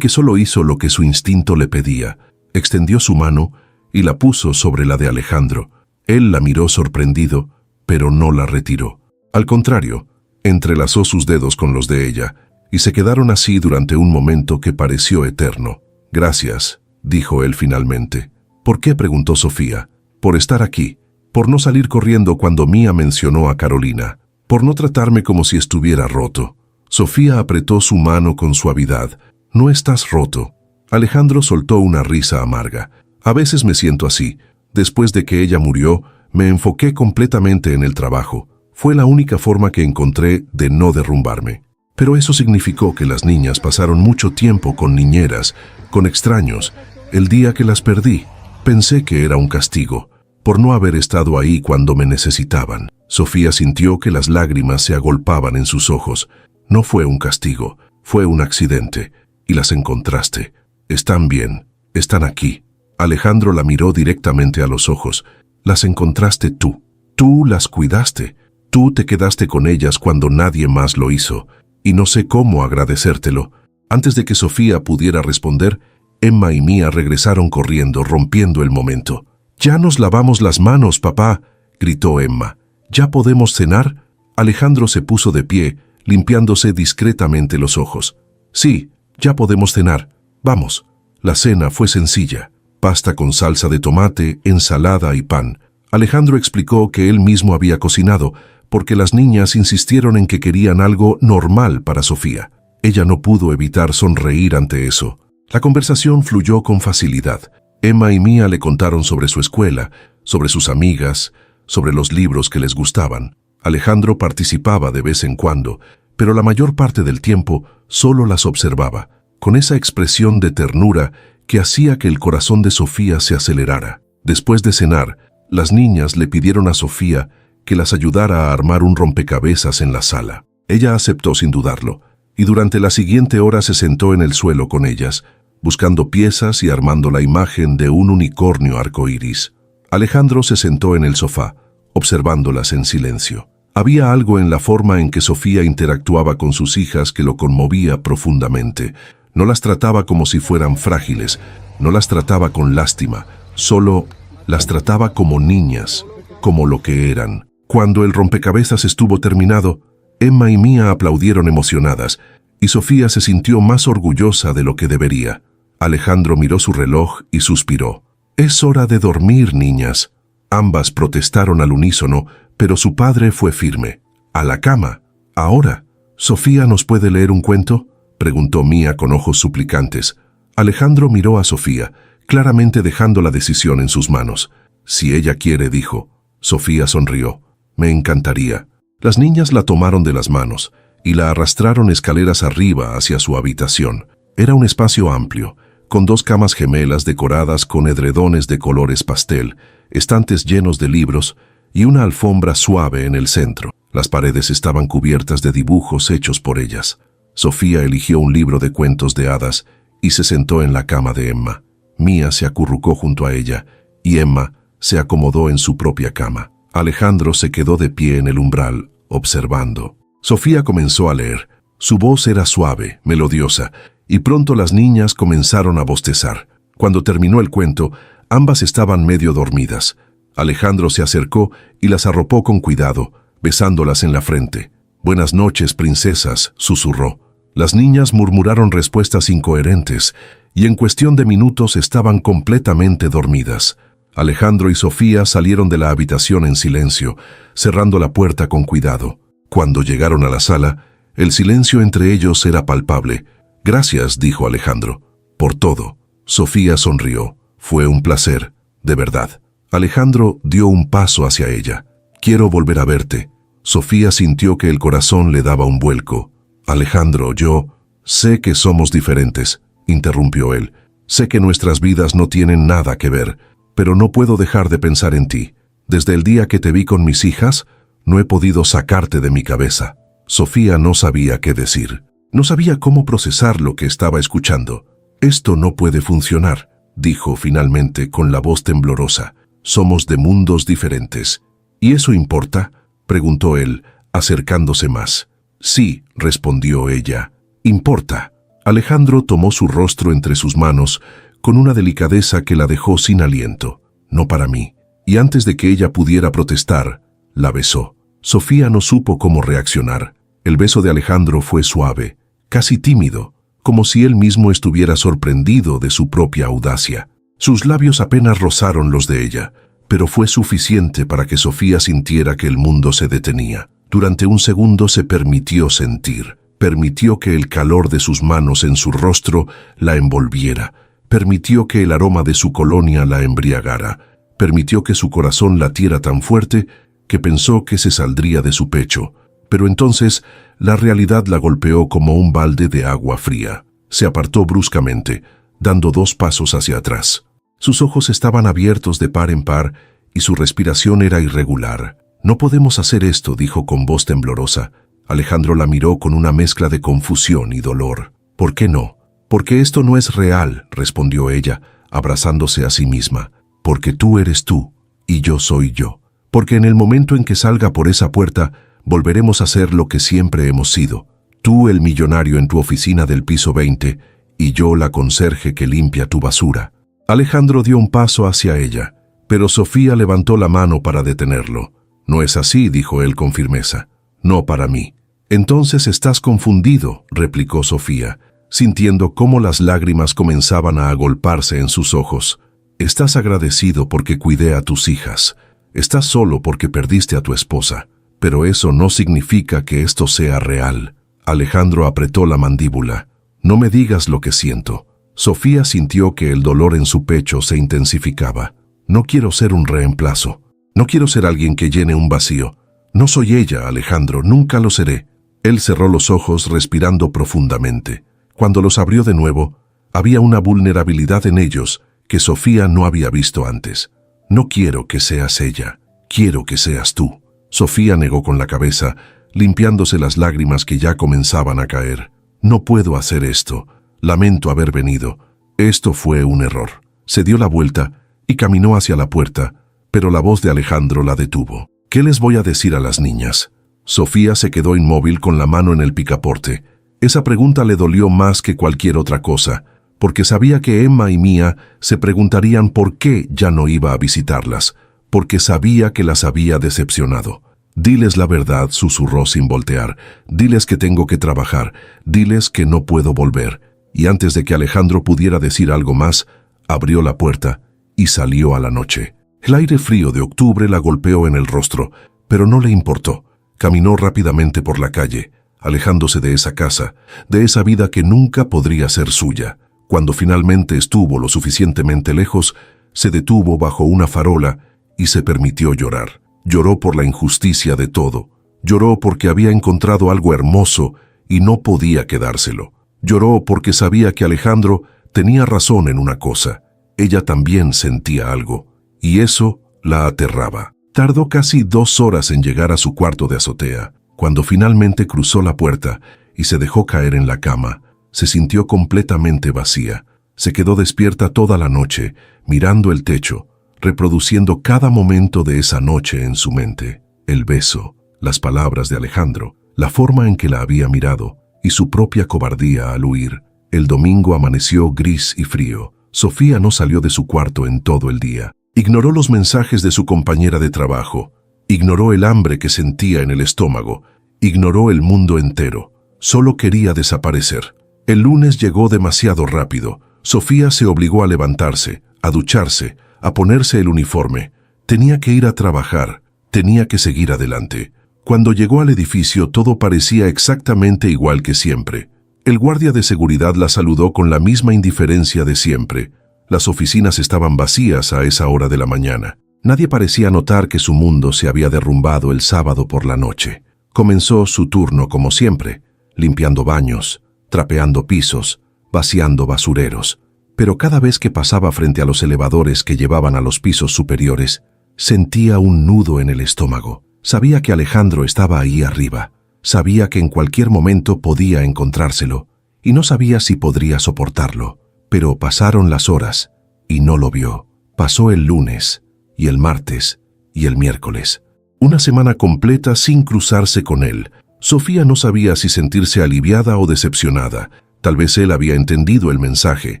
que solo hizo lo que su instinto le pedía. Extendió su mano y la puso sobre la de Alejandro. Él la miró sorprendido, pero no la retiró. Al contrario, entrelazó sus dedos con los de ella, y se quedaron así durante un momento que pareció eterno. «Gracias», dijo él finalmente. «¿Por qué?», preguntó Sofía. «Por estar aquí, por no salir corriendo cuando Mía mencionó a Carolina, por no tratarme como si estuviera roto». Sofía apretó su mano con suavidad. «No estás roto». Alejandro soltó una risa amarga. «A veces me siento así. Después de que ella murió, me enfoqué completamente en el trabajo. Fue la única forma que encontré de no derrumbarme. Pero eso significó que las niñas pasaron mucho tiempo con niñeras, con extraños. El día que las perdí, pensé que era un castigo, por no haber estado ahí cuando me necesitaban». Sofía sintió que las lágrimas se agolpaban en sus ojos. «No fue un castigo, fue un accidente. Y las encontraste. Están bien, están aquí». Alejandro la miró directamente a los ojos. «Las encontraste tú. Tú las cuidaste. Tú te quedaste con ellas cuando nadie más lo hizo. Y no sé cómo agradecértelo». Antes de que Sofía pudiera responder, Emma y Mía regresaron corriendo, rompiendo el momento. «Ya nos lavamos las manos, papá», gritó Emma. «¿Ya podemos cenar?» Alejandro se puso de pie, limpiándose discretamente los ojos. «Sí, ya podemos cenar. Vamos». La cena fue sencilla: pasta con salsa de tomate, ensalada y pan. Alejandro explicó que él mismo había cocinado, porque las niñas insistieron en que querían algo normal para Sofía. Ella no pudo evitar sonreír ante eso. La conversación fluyó con facilidad. Emma y Mía le contaron sobre su escuela, sobre sus amigas, sobre los libros que les gustaban. Alejandro participaba de vez en cuando, pero la mayor parte del tiempo solo las observaba, con esa expresión de ternura que hacía que el corazón de Sofía se acelerara. Después de cenar, las niñas le pidieron a Sofía que las ayudara a armar un rompecabezas en la sala. Ella aceptó sin dudarlo, y durante la siguiente hora se sentó en el suelo con ellas, buscando piezas y armando la imagen de un unicornio arcoíris. Alejandro se sentó en el sofá, observándolas en silencio. Había algo en la forma en que Sofía interactuaba con sus hijas que lo conmovía profundamente. No las trataba como si fueran frágiles, no las trataba con lástima, solo las trataba como niñas, como lo que eran. Cuando el rompecabezas estuvo terminado, Emma y Mía aplaudieron emocionadas, y Sofía se sintió más orgullosa de lo que debería. Alejandro miró su reloj y suspiró. «Es hora de dormir, niñas». Ambas protestaron al unísono, pero su padre fue firme. «A la cama. Ahora. ¿Sofía nos puede leer un cuento?», preguntó Mía con ojos suplicantes. Alejandro miró a Sofía, claramente dejando la decisión en sus manos. «Si ella quiere», dijo. Sofía sonrió. «Me encantaría». Las niñas la tomaron de las manos y la arrastraron escaleras arriba hacia su habitación. Era un espacio amplio, con 2 camas gemelas decoradas con edredones de colores pastel, estantes llenos de libros y una alfombra suave en el centro. Las paredes estaban cubiertas de dibujos hechos por ellas. Sofía eligió un libro de cuentos de hadas y se sentó en la cama de Emma. Mía se acurrucó junto a ella y Emma se acomodó en su propia cama. Alejandro se quedó de pie en el umbral, observando. Sofía comenzó a leer. Su voz era suave, melodiosa, y pronto las niñas comenzaron a bostezar. Cuando terminó el cuento, ambas estaban medio dormidas. Alejandro se acercó y las arropó con cuidado, besándolas en la frente. «Buenas noches, princesas», susurró. Las niñas murmuraron respuestas incoherentes, y en cuestión de minutos estaban completamente dormidas. Alejandro y Sofía salieron de la habitación en silencio, cerrando la puerta con cuidado. Cuando llegaron a la sala, el silencio entre ellos era palpable. «Gracias», dijo Alejandro, «por todo». Sofía sonrió. «Fue un placer, de verdad». Alejandro dio un paso hacia ella. «Quiero volver a verte». Sofía sintió que el corazón le daba un vuelco. «Alejandro, yo sé que somos diferentes», interrumpió él. «Sé que nuestras vidas no tienen nada que ver, pero no puedo dejar de pensar en ti. Desde el día que te vi con mis hijas, no he podido sacarte de mi cabeza». Sofía no sabía qué decir. No sabía cómo procesar lo que estaba escuchando. «Esto no puede funcionar», dijo finalmente con la voz temblorosa. «Somos de mundos diferentes». «¿Y eso importa?», preguntó él, acercándose más. Sí, respondió ella. Importa. Alejandro tomó su rostro entre sus manos con una delicadeza que la dejó sin aliento. No para mí. Y antes de que ella pudiera protestar, la besó. Sofía no supo cómo reaccionar. El beso de Alejandro fue suave, casi tímido, como si él mismo estuviera sorprendido de su propia audacia. Sus labios apenas rozaron los de ella, pero fue suficiente para que Sofía sintiera que el mundo se detenía. Durante un segundo se permitió sentir. Permitió que el calor de sus manos en su rostro la envolviera. Permitió que el aroma de su colonia la embriagara. Permitió que su corazón latiera tan fuerte que pensó que se saldría de su pecho. Pero entonces la realidad la golpeó como un balde de agua fría. Se apartó bruscamente, dando 2 pasos hacia atrás. Sus ojos estaban abiertos de par en par y su respiración era irregular. «No podemos hacer esto», dijo con voz temblorosa. Alejandro la miró con una mezcla de confusión y dolor. «¿Por qué no?» «Porque esto no es real», respondió ella, abrazándose a sí misma. «Porque tú eres tú y yo soy yo. Porque en el momento en que salga por esa puerta, volveremos a ser lo que siempre hemos sido. Tú el millonario en tu oficina del piso 20 y yo la conserje que limpia tu basura». Alejandro dio un paso hacia ella, pero Sofía levantó la mano para detenerlo. «No es así», dijo él con firmeza. «No para mí». «Entonces estás confundido», replicó Sofía, sintiendo cómo las lágrimas comenzaban a agolparse en sus ojos. «Estás agradecido porque cuidé a tus hijas. Estás solo porque perdiste a tu esposa. Pero eso no significa que esto sea real». Alejandro apretó la mandíbula. «No me digas lo que siento». Sofía sintió que el dolor en su pecho se intensificaba. «No quiero ser un reemplazo. No quiero ser alguien que llene un vacío. No soy ella, Alejandro, nunca lo seré». Él cerró los ojos respirando profundamente. Cuando los abrió de nuevo, había una vulnerabilidad en ellos que Sofía no había visto antes. «No quiero que seas ella, quiero que seas tú». Sofía negó con la cabeza, limpiándose las lágrimas que ya comenzaban a caer. «No puedo hacer esto. Lamento haber venido. Esto fue un error». Se dio la vuelta y caminó hacia la puerta, pero la voz de Alejandro la detuvo. «¿Qué les voy a decir a las niñas?». Sofía se quedó inmóvil con la mano en el picaporte. Esa pregunta le dolió más que cualquier otra cosa, porque sabía que Emma y Mía se preguntarían por qué ya no iba a visitarlas, porque sabía que las había decepcionado. «Diles la verdad», susurró sin voltear. «Diles que tengo que trabajar. Diles que no puedo volver». Y antes de que Alejandro pudiera decir algo más, abrió la puerta y salió a la noche. El aire frío de octubre la golpeó en el rostro, pero no le importó. Caminó rápidamente por la calle, alejándose de esa casa, de esa vida que nunca podría ser suya. Cuando finalmente estuvo lo suficientemente lejos, se detuvo bajo una farola y se permitió llorar. Lloró por la injusticia de todo. Lloró porque había encontrado algo hermoso y no podía quedárselo. Lloró porque sabía que Alejandro tenía razón en una cosa. Ella también sentía algo, y eso la aterraba. Tardó casi 2 horas en llegar a su cuarto de azotea. Cuando finalmente cruzó la puerta y se dejó caer en la cama, se sintió completamente vacía. Se quedó despierta toda la noche, mirando el techo, reproduciendo cada momento de esa noche en su mente. El beso, las palabras de Alejandro, la forma en que la había mirado y su propia cobardía al huir. El domingo amaneció gris y frío. Sofía no salió de su cuarto en todo el día. Ignoró los mensajes de su compañera de trabajo. Ignoró el hambre que sentía en el estómago. Ignoró el mundo entero. Solo quería desaparecer. El lunes llegó demasiado rápido. Sofía se obligó a levantarse, a ducharse, a ponerse el uniforme. Tenía que ir a trabajar. Tenía que seguir adelante. Cuando llegó al edificio todo parecía exactamente igual que siempre. El guardia de seguridad la saludó con la misma indiferencia de siempre. Las oficinas estaban vacías a esa hora de la mañana. Nadie parecía notar que su mundo se había derrumbado el sábado por la noche. Comenzó su turno como siempre, limpiando baños, trapeando pisos, vaciando basureros. Pero cada vez que pasaba frente a los elevadores que llevaban a los pisos superiores, sentía un nudo en el estómago. Sabía que Alejandro estaba ahí arriba. Sabía que en cualquier momento podía encontrárselo, y no sabía si podría soportarlo. Pero pasaron las horas, y no lo vio. Pasó el lunes, y el martes, y el miércoles. Una semana completa sin cruzarse con él. Sofía no sabía si sentirse aliviada o decepcionada. Tal vez él había entendido el mensaje.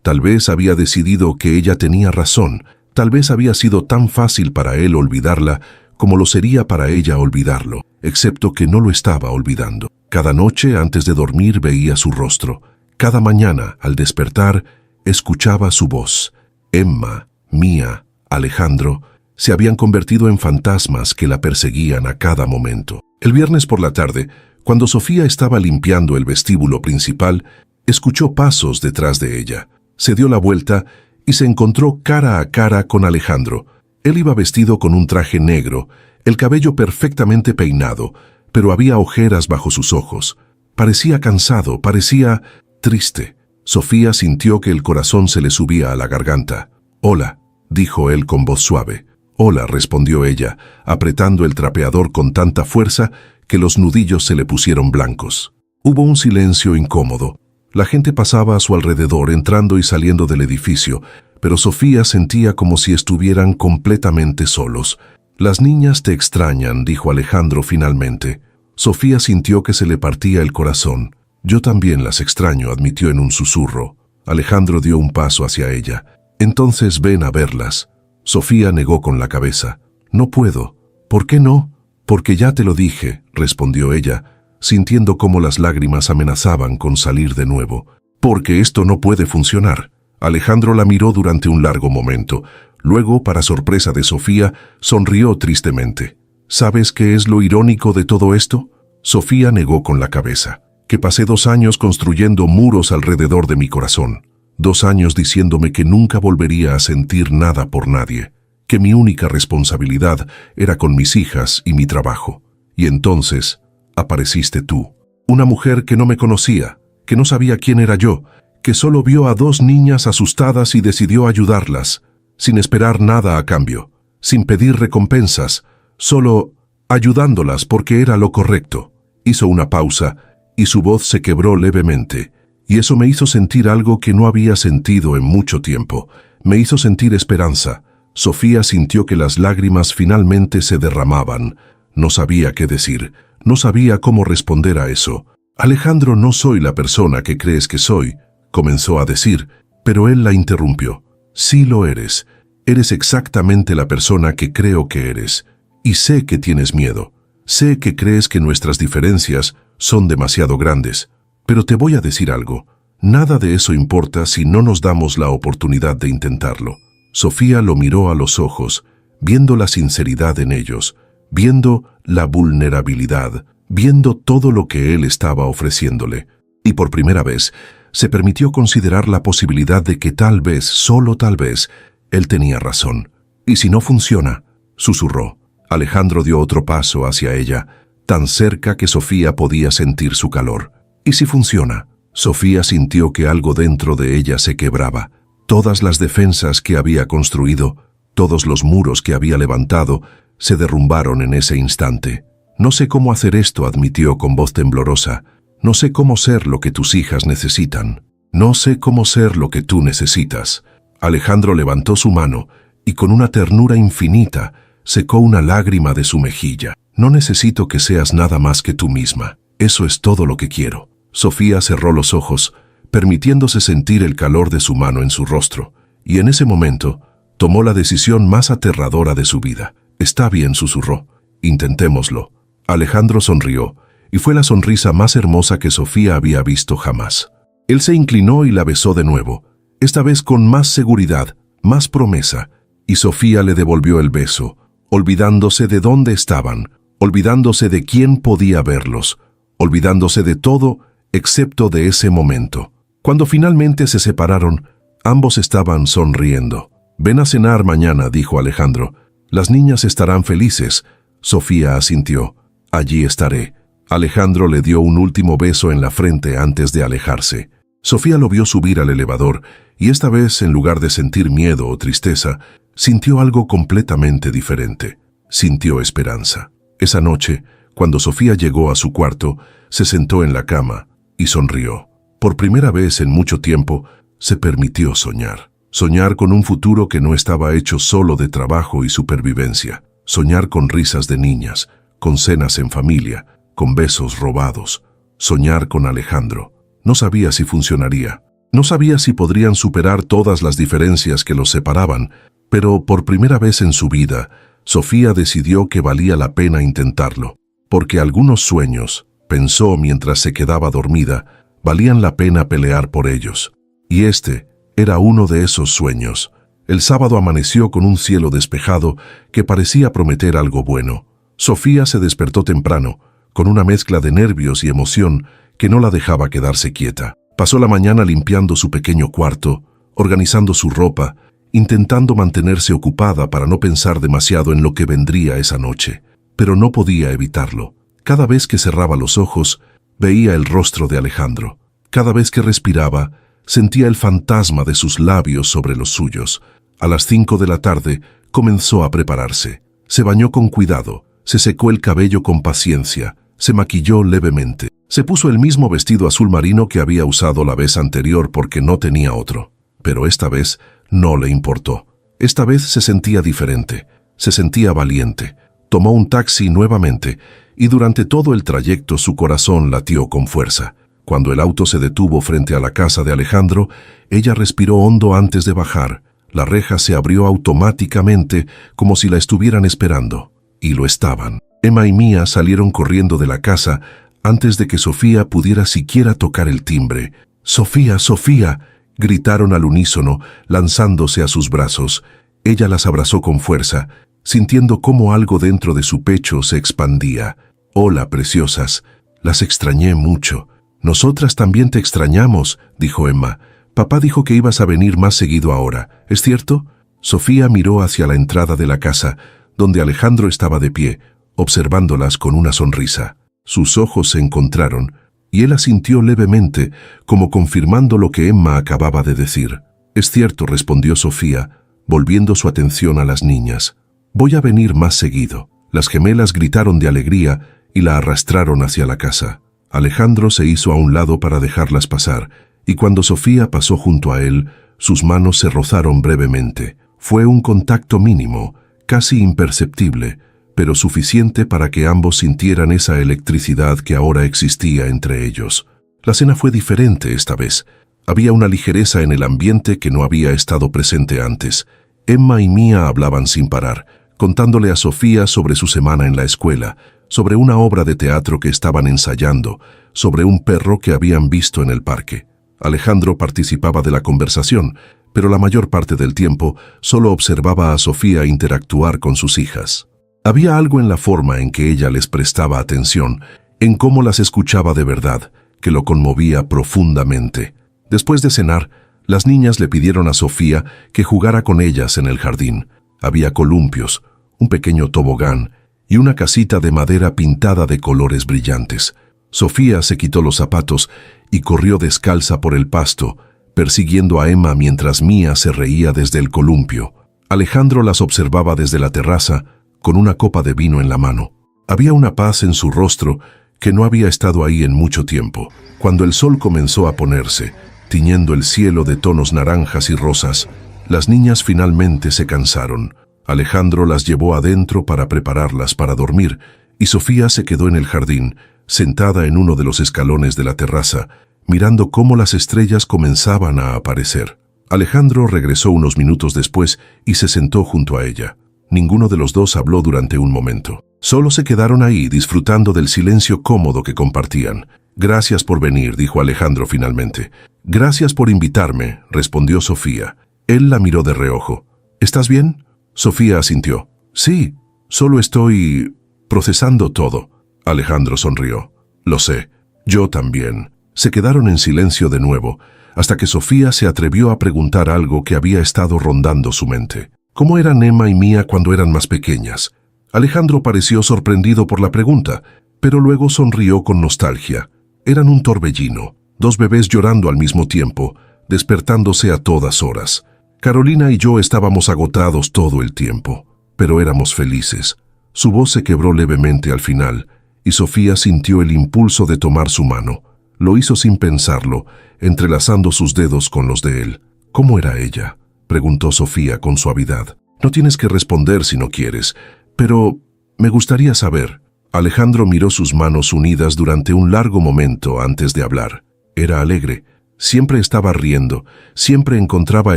Tal vez había decidido que ella tenía razón. Tal vez había sido tan fácil para él olvidarla como lo sería para ella olvidarlo, excepto que no lo estaba olvidando. Cada noche antes de dormir veía su rostro. Cada mañana, al despertar, escuchaba su voz. Emma, Mía, Alejandro, se habían convertido en fantasmas que la perseguían a cada momento. El viernes por la tarde, cuando Sofía estaba limpiando el vestíbulo principal, escuchó pasos detrás de ella. Se dio la vuelta y se encontró cara a cara con Alejandro. Él iba vestido con un traje negro, el cabello perfectamente peinado, pero había ojeras bajo sus ojos. Parecía cansado, parecía triste. Sofía sintió que el corazón se le subía a la garganta. «Hola», dijo él con voz suave. «Hola», respondió ella, apretando el trapeador con tanta fuerza que los nudillos se le pusieron blancos. Hubo un silencio incómodo. La gente pasaba a su alrededor, entrando y saliendo del edificio, pero Sofía sentía como si estuvieran completamente solos. «Las niñas te extrañan», dijo Alejandro finalmente. Sofía sintió que se le partía el corazón. «Yo también las extraño», admitió en un susurro. Alejandro dio un paso hacia ella. «Entonces ven a verlas». Sofía negó con la cabeza. «No puedo». «¿Por qué no?» «Porque ya te lo dije», respondió ella, sintiendo cómo las lágrimas amenazaban con salir de nuevo. «Porque esto no puede funcionar». Alejandro la miró durante un largo momento. Luego, para sorpresa de Sofía, sonrió tristemente. «¿Sabes qué es lo irónico de todo esto?» Sofía negó con la cabeza. «Que pasé 2 años construyendo muros alrededor de mi corazón. 2 años diciéndome que nunca volvería a sentir nada por nadie. Que mi única responsabilidad era con mis hijas y mi trabajo. Y entonces apareciste tú. Una mujer que no me conocía, que no sabía quién era yo, que solo vio a 2 niñas asustadas y decidió ayudarlas, sin esperar nada a cambio, sin pedir recompensas, solo ayudándolas porque era lo correcto». Hizo una pausa y su voz se quebró levemente, y eso me hizo sentir algo que no había sentido en mucho tiempo. Me hizo sentir esperanza. Sofía sintió que las lágrimas finalmente se derramaban. No sabía qué decir, no sabía cómo responder a eso. «Alejandro, no soy la persona que crees que soy», comenzó a decir, pero él la interrumpió. «Sí lo eres. Eres exactamente la persona que creo que eres. Y sé que tienes miedo. Sé que crees que nuestras diferencias son demasiado grandes. Pero te voy a decir algo. Nada de eso importa si no nos damos la oportunidad de intentarlo». Sofía lo miró a los ojos, viendo la sinceridad en ellos, viendo la vulnerabilidad, viendo todo lo que él estaba ofreciéndole. Y por primera vez, se permitió considerar la posibilidad de que tal vez, solo tal vez, él tenía razón. «¿Y si no funciona?», susurró. Alejandro dio otro paso hacia ella, tan cerca que Sofía podía sentir su calor. «¿Y si funciona?». Sofía sintió que algo dentro de ella se quebraba. Todas las defensas que había construido, todos los muros que había levantado, se derrumbaron en ese instante. «No sé cómo hacer esto», admitió con voz temblorosa. «No sé cómo ser lo que tus hijas necesitan. No sé cómo ser lo que tú necesitas». Alejandro levantó su mano y con una ternura infinita secó una lágrima de su mejilla. «No necesito que seas nada más que tú misma. Eso es todo lo que quiero». Sofía cerró los ojos, permitiéndose sentir el calor de su mano en su rostro, y en ese momento tomó la decisión más aterradora de su vida. «Está bien», susurró. «Intentémoslo». Alejandro sonrió, y fue la sonrisa más hermosa que Sofía había visto jamás. Él se inclinó y la besó de nuevo, esta vez con más seguridad, más promesa, y Sofía le devolvió el beso, olvidándose de dónde estaban, olvidándose de quién podía verlos, olvidándose de todo excepto de ese momento. Cuando finalmente se separaron, ambos estaban sonriendo. «Ven a cenar mañana», dijo Alejandro. «Las niñas estarán felices». Sofía asintió. «Allí estaré». Alejandro le dio un último beso en la frente antes de alejarse. Sofía lo vio subir al elevador, y esta vez, en lugar de sentir miedo o tristeza, sintió algo completamente diferente. Sintió esperanza. Esa noche, cuando Sofía llegó a su cuarto, se sentó en la cama y sonrió. Por primera vez en mucho tiempo, se permitió soñar. Soñar con un futuro que no estaba hecho solo de trabajo y supervivencia. soñar con risas de niñas, con cenas en familia, con besos robados, soñar con Alejandro. No sabía si funcionaría. No sabía si podrían superar todas las diferencias que los separaban, pero por primera vez en su vida, Sofía decidió que valía la pena intentarlo, porque algunos sueños, pensó mientras se quedaba dormida, valían la pena pelear por ellos. Y este era uno de esos sueños. El sábado amaneció con un cielo despejado que parecía prometer algo bueno. Sofía se despertó temprano, con una mezcla de nervios y emoción que no la dejaba quedarse quieta. Pasó la mañana limpiando su pequeño cuarto, organizando su ropa, intentando mantenerse ocupada para no pensar demasiado en lo que vendría esa noche. Pero no podía evitarlo. Cada vez que cerraba los ojos, veía el rostro de Alejandro. Cada vez que respiraba, sentía el fantasma de sus labios sobre los suyos. A las 5 de la tarde, comenzó a prepararse. Se bañó con cuidado, se secó el cabello con paciencia, se maquilló levemente. Se puso el mismo vestido azul marino que había usado la vez anterior porque no tenía otro. Pero esta vez no le importó. Esta vez se sentía diferente, se sentía valiente. Tomó un taxi nuevamente y durante todo el trayecto su corazón latió con fuerza. Cuando el auto se detuvo frente a la casa de Alejandro, ella respiró hondo antes de bajar. La reja se abrió automáticamente como si la estuvieran esperando. Y lo estaban. Emma y Mía salieron corriendo de la casa antes de que Sofía pudiera siquiera tocar el timbre. «¡Sofía, Sofía!», gritaron al unísono, lanzándose a sus brazos. Ella las abrazó con fuerza, sintiendo cómo algo dentro de su pecho se expandía. «Hola, preciosas. Las extrañé mucho». «Nosotras también te extrañamos», dijo Emma. «Papá dijo que ibas a venir más seguido ahora, ¿es cierto?». Sofía miró hacia la entrada de la casa, donde Alejandro estaba de pie, observándolas con una sonrisa. Sus ojos se encontraron, y él asintió levemente, como confirmando lo que Emma acababa de decir. «Es cierto», respondió Sofía, volviendo su atención a las niñas. «Voy a venir más seguido». Las gemelas gritaron de alegría y la arrastraron hacia la casa. Alejandro se hizo a un lado para dejarlas pasar, y cuando Sofía pasó junto a él, sus manos se rozaron brevemente. Fue un contacto mínimo, casi imperceptible, pero suficiente para que ambos sintieran esa electricidad que ahora existía entre ellos. La cena fue diferente esta vez. Había una ligereza en el ambiente que no había estado presente antes. Emma y Mía hablaban sin parar, contándole a Sofía sobre su semana en la escuela, sobre una obra de teatro que estaban ensayando, sobre un perro que habían visto en el parque. Alejandro participaba de la conversación, pero la mayor parte del tiempo solo observaba a Sofía interactuar con sus hijas. Había algo en la forma en que ella les prestaba atención, en cómo las escuchaba de verdad, que lo conmovía profundamente. Después de cenar, las niñas le pidieron a Sofía que jugara con ellas en el jardín. Había columpios, un pequeño tobogán y una casita de madera pintada de colores brillantes. Sofía se quitó los zapatos y corrió descalza por el pasto, persiguiendo a Emma mientras Mía se reía desde el columpio. Alejandro las observaba desde la terraza, con una copa de vino en la mano. Había una paz en su rostro que no había estado ahí en mucho tiempo. Cuando el sol comenzó a ponerse, tiñendo el cielo de tonos naranjas y rosas, las niñas finalmente se cansaron. Alejandro las llevó adentro para prepararlas para dormir, y Sofía se quedó en el jardín, sentada en uno de los escalones de la terraza, mirando cómo las estrellas comenzaban a aparecer. Alejandro regresó unos minutos después y se sentó junto a ella. Ninguno de los dos habló durante un momento. Solo se quedaron ahí, disfrutando del silencio cómodo que compartían. «Gracias por venir», dijo Alejandro finalmente. «Gracias por invitarme», respondió Sofía. Él la miró de reojo. «¿Estás bien?». Sofía asintió. «Sí, solo estoy procesando todo». Alejandro sonrió. «Lo sé, yo también». Se quedaron en silencio de nuevo, hasta que Sofía se atrevió a preguntar algo que había estado rondando su mente. ¿Cómo eran Emma y Mía cuando eran más pequeñas? Alejandro pareció sorprendido por la pregunta, pero luego sonrió con nostalgia. Eran un torbellino, dos bebés llorando al mismo tiempo, despertándose a todas horas. Carolina y yo estábamos agotados todo el tiempo, pero éramos felices. Su voz se quebró levemente al final, y Sofía sintió el impulso de tomar su mano. Lo hizo sin pensarlo, entrelazando sus dedos con los de él. «¿Cómo era ella?», preguntó Sofía con suavidad. «No tienes que responder si no quieres, Pero me gustaría saber. Alejandro miró sus manos unidas durante un largo momento antes de hablar. Era alegre. Siempre estaba riendo. Siempre encontraba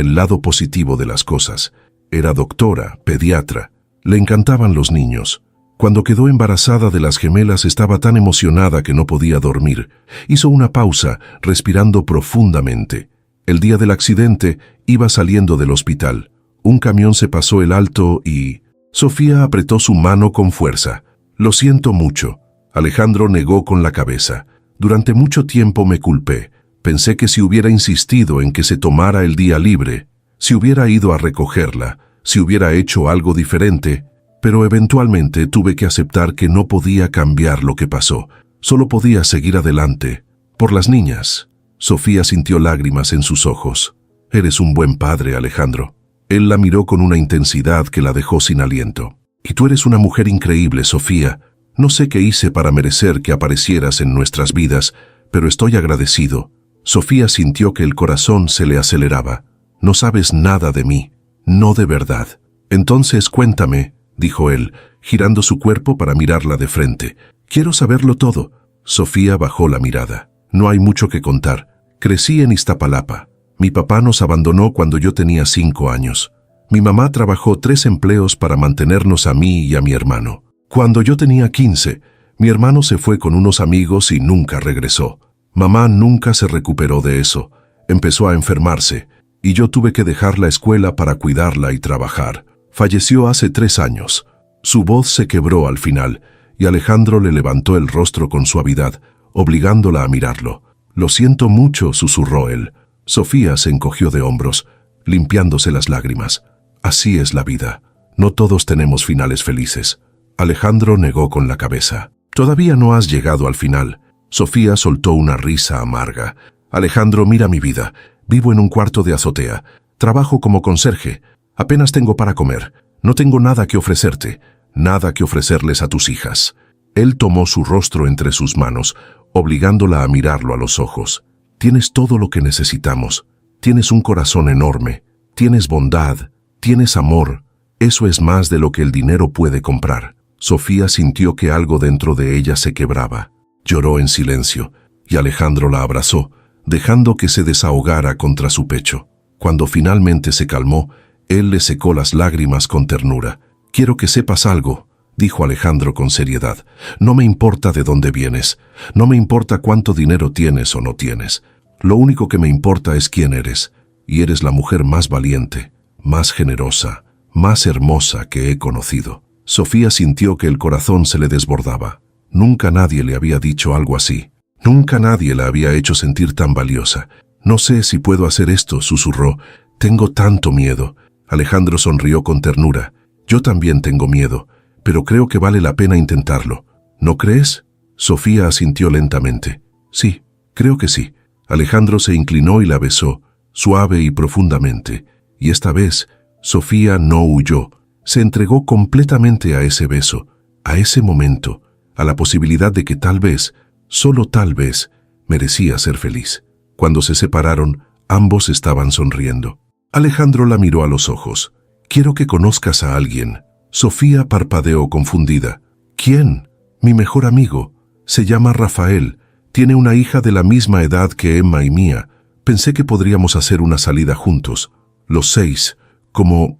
el lado positivo de las cosas. Era doctora, pediatra. Le encantaban los niños. Cuando quedó embarazada de las gemelas estaba tan emocionada que no podía dormir. Hizo una pausa, respirando profundamente. El día del accidente iba saliendo del hospital. Un camión se pasó el alto y... Sofía apretó su mano con fuerza. «Lo siento mucho». Alejandro negó con la cabeza. «Durante mucho tiempo me culpé. Pensé que si hubiera insistido en que se tomara el día libre, si hubiera ido a recogerla, si hubiera hecho algo diferente, pero eventualmente tuve que aceptar que no podía cambiar lo que pasó. Solo podía seguir adelante. Por las niñas». Sofía sintió lágrimas en sus ojos. «Eres un buen padre, Alejandro». Él la miró con una intensidad que la dejó sin aliento. «Y tú eres una mujer increíble, Sofía. No sé qué hice para merecer que aparecieras en nuestras vidas, pero estoy agradecido». Sofía sintió que el corazón se le aceleraba. «No sabes nada de mí. No de verdad». «Entonces cuéntame», dijo él, girando su cuerpo para mirarla de frente. «Quiero saberlo todo». Sofía bajó la mirada. «No hay mucho que contar. Crecí en Iztapalapa. Mi papá nos abandonó cuando yo tenía 5 años. Mi mamá trabajó 3 empleos para mantenernos a mí y a mi hermano. Cuando yo tenía 15, mi hermano se fue con unos amigos y nunca regresó. Mamá nunca se recuperó de eso. Empezó a enfermarse y yo tuve que dejar la escuela para cuidarla y trabajar. Falleció hace 3 años. Su voz se quebró al final y Alejandro le levantó el rostro con suavidad, obligándola a mirarlo. «Lo siento mucho», susurró él. Sofía se encogió de hombros, limpiándose las lágrimas. «Así es la vida. No todos tenemos finales felices». Alejandro negó con la cabeza. «Todavía no has llegado al final». Sofía soltó una risa amarga. «Alejandro, mira mi vida. Vivo en un cuarto de azotea. Trabajo como conserje. Apenas tengo para comer. No tengo nada que ofrecerte. Nada que ofrecerles a tus hijas». Él tomó su rostro entre sus manos, obligándola a mirarlo a los ojos. «Tienes todo lo que necesitamos. Tienes un corazón enorme. Tienes bondad. Tienes amor. Eso es más de lo que el dinero puede comprar». Sofía sintió que algo dentro de ella se quebraba. Lloró en silencio, y Alejandro la abrazó, dejando que se desahogara contra su pecho. Cuando finalmente se calmó, él le secó las lágrimas con ternura. «Quiero que sepas algo», dijo Alejandro con seriedad. «No me importa de dónde vienes. No me importa cuánto dinero tienes o no tienes. Lo único que me importa es quién eres. Y eres la mujer más valiente, más generosa, más hermosa que he conocido». Sofía sintió que el corazón se le desbordaba. Nunca nadie le había dicho algo así. Nunca nadie la había hecho sentir tan valiosa. «No sé si puedo hacer esto», susurró. «Tengo tanto miedo». Alejandro sonrió con ternura. «Yo también tengo miedo, pero creo que vale la pena intentarlo. ¿No crees?» Sofía asintió lentamente. «Sí, creo que sí». Alejandro se inclinó y la besó, suave y profundamente. Y esta vez, Sofía no huyó. Se entregó completamente a ese beso, a ese momento, a la posibilidad de que tal vez, solo tal vez, merecía ser feliz. Cuando se separaron, ambos estaban sonriendo. Alejandro la miró a los ojos. «Quiero que conozcas a alguien». Sofía parpadeó confundida. «¿Quién?» «Mi mejor amigo. Se llama Rafael. Tiene una hija de la misma edad que Emma y mía. Pensé que podríamos hacer una salida juntos. Los 6, como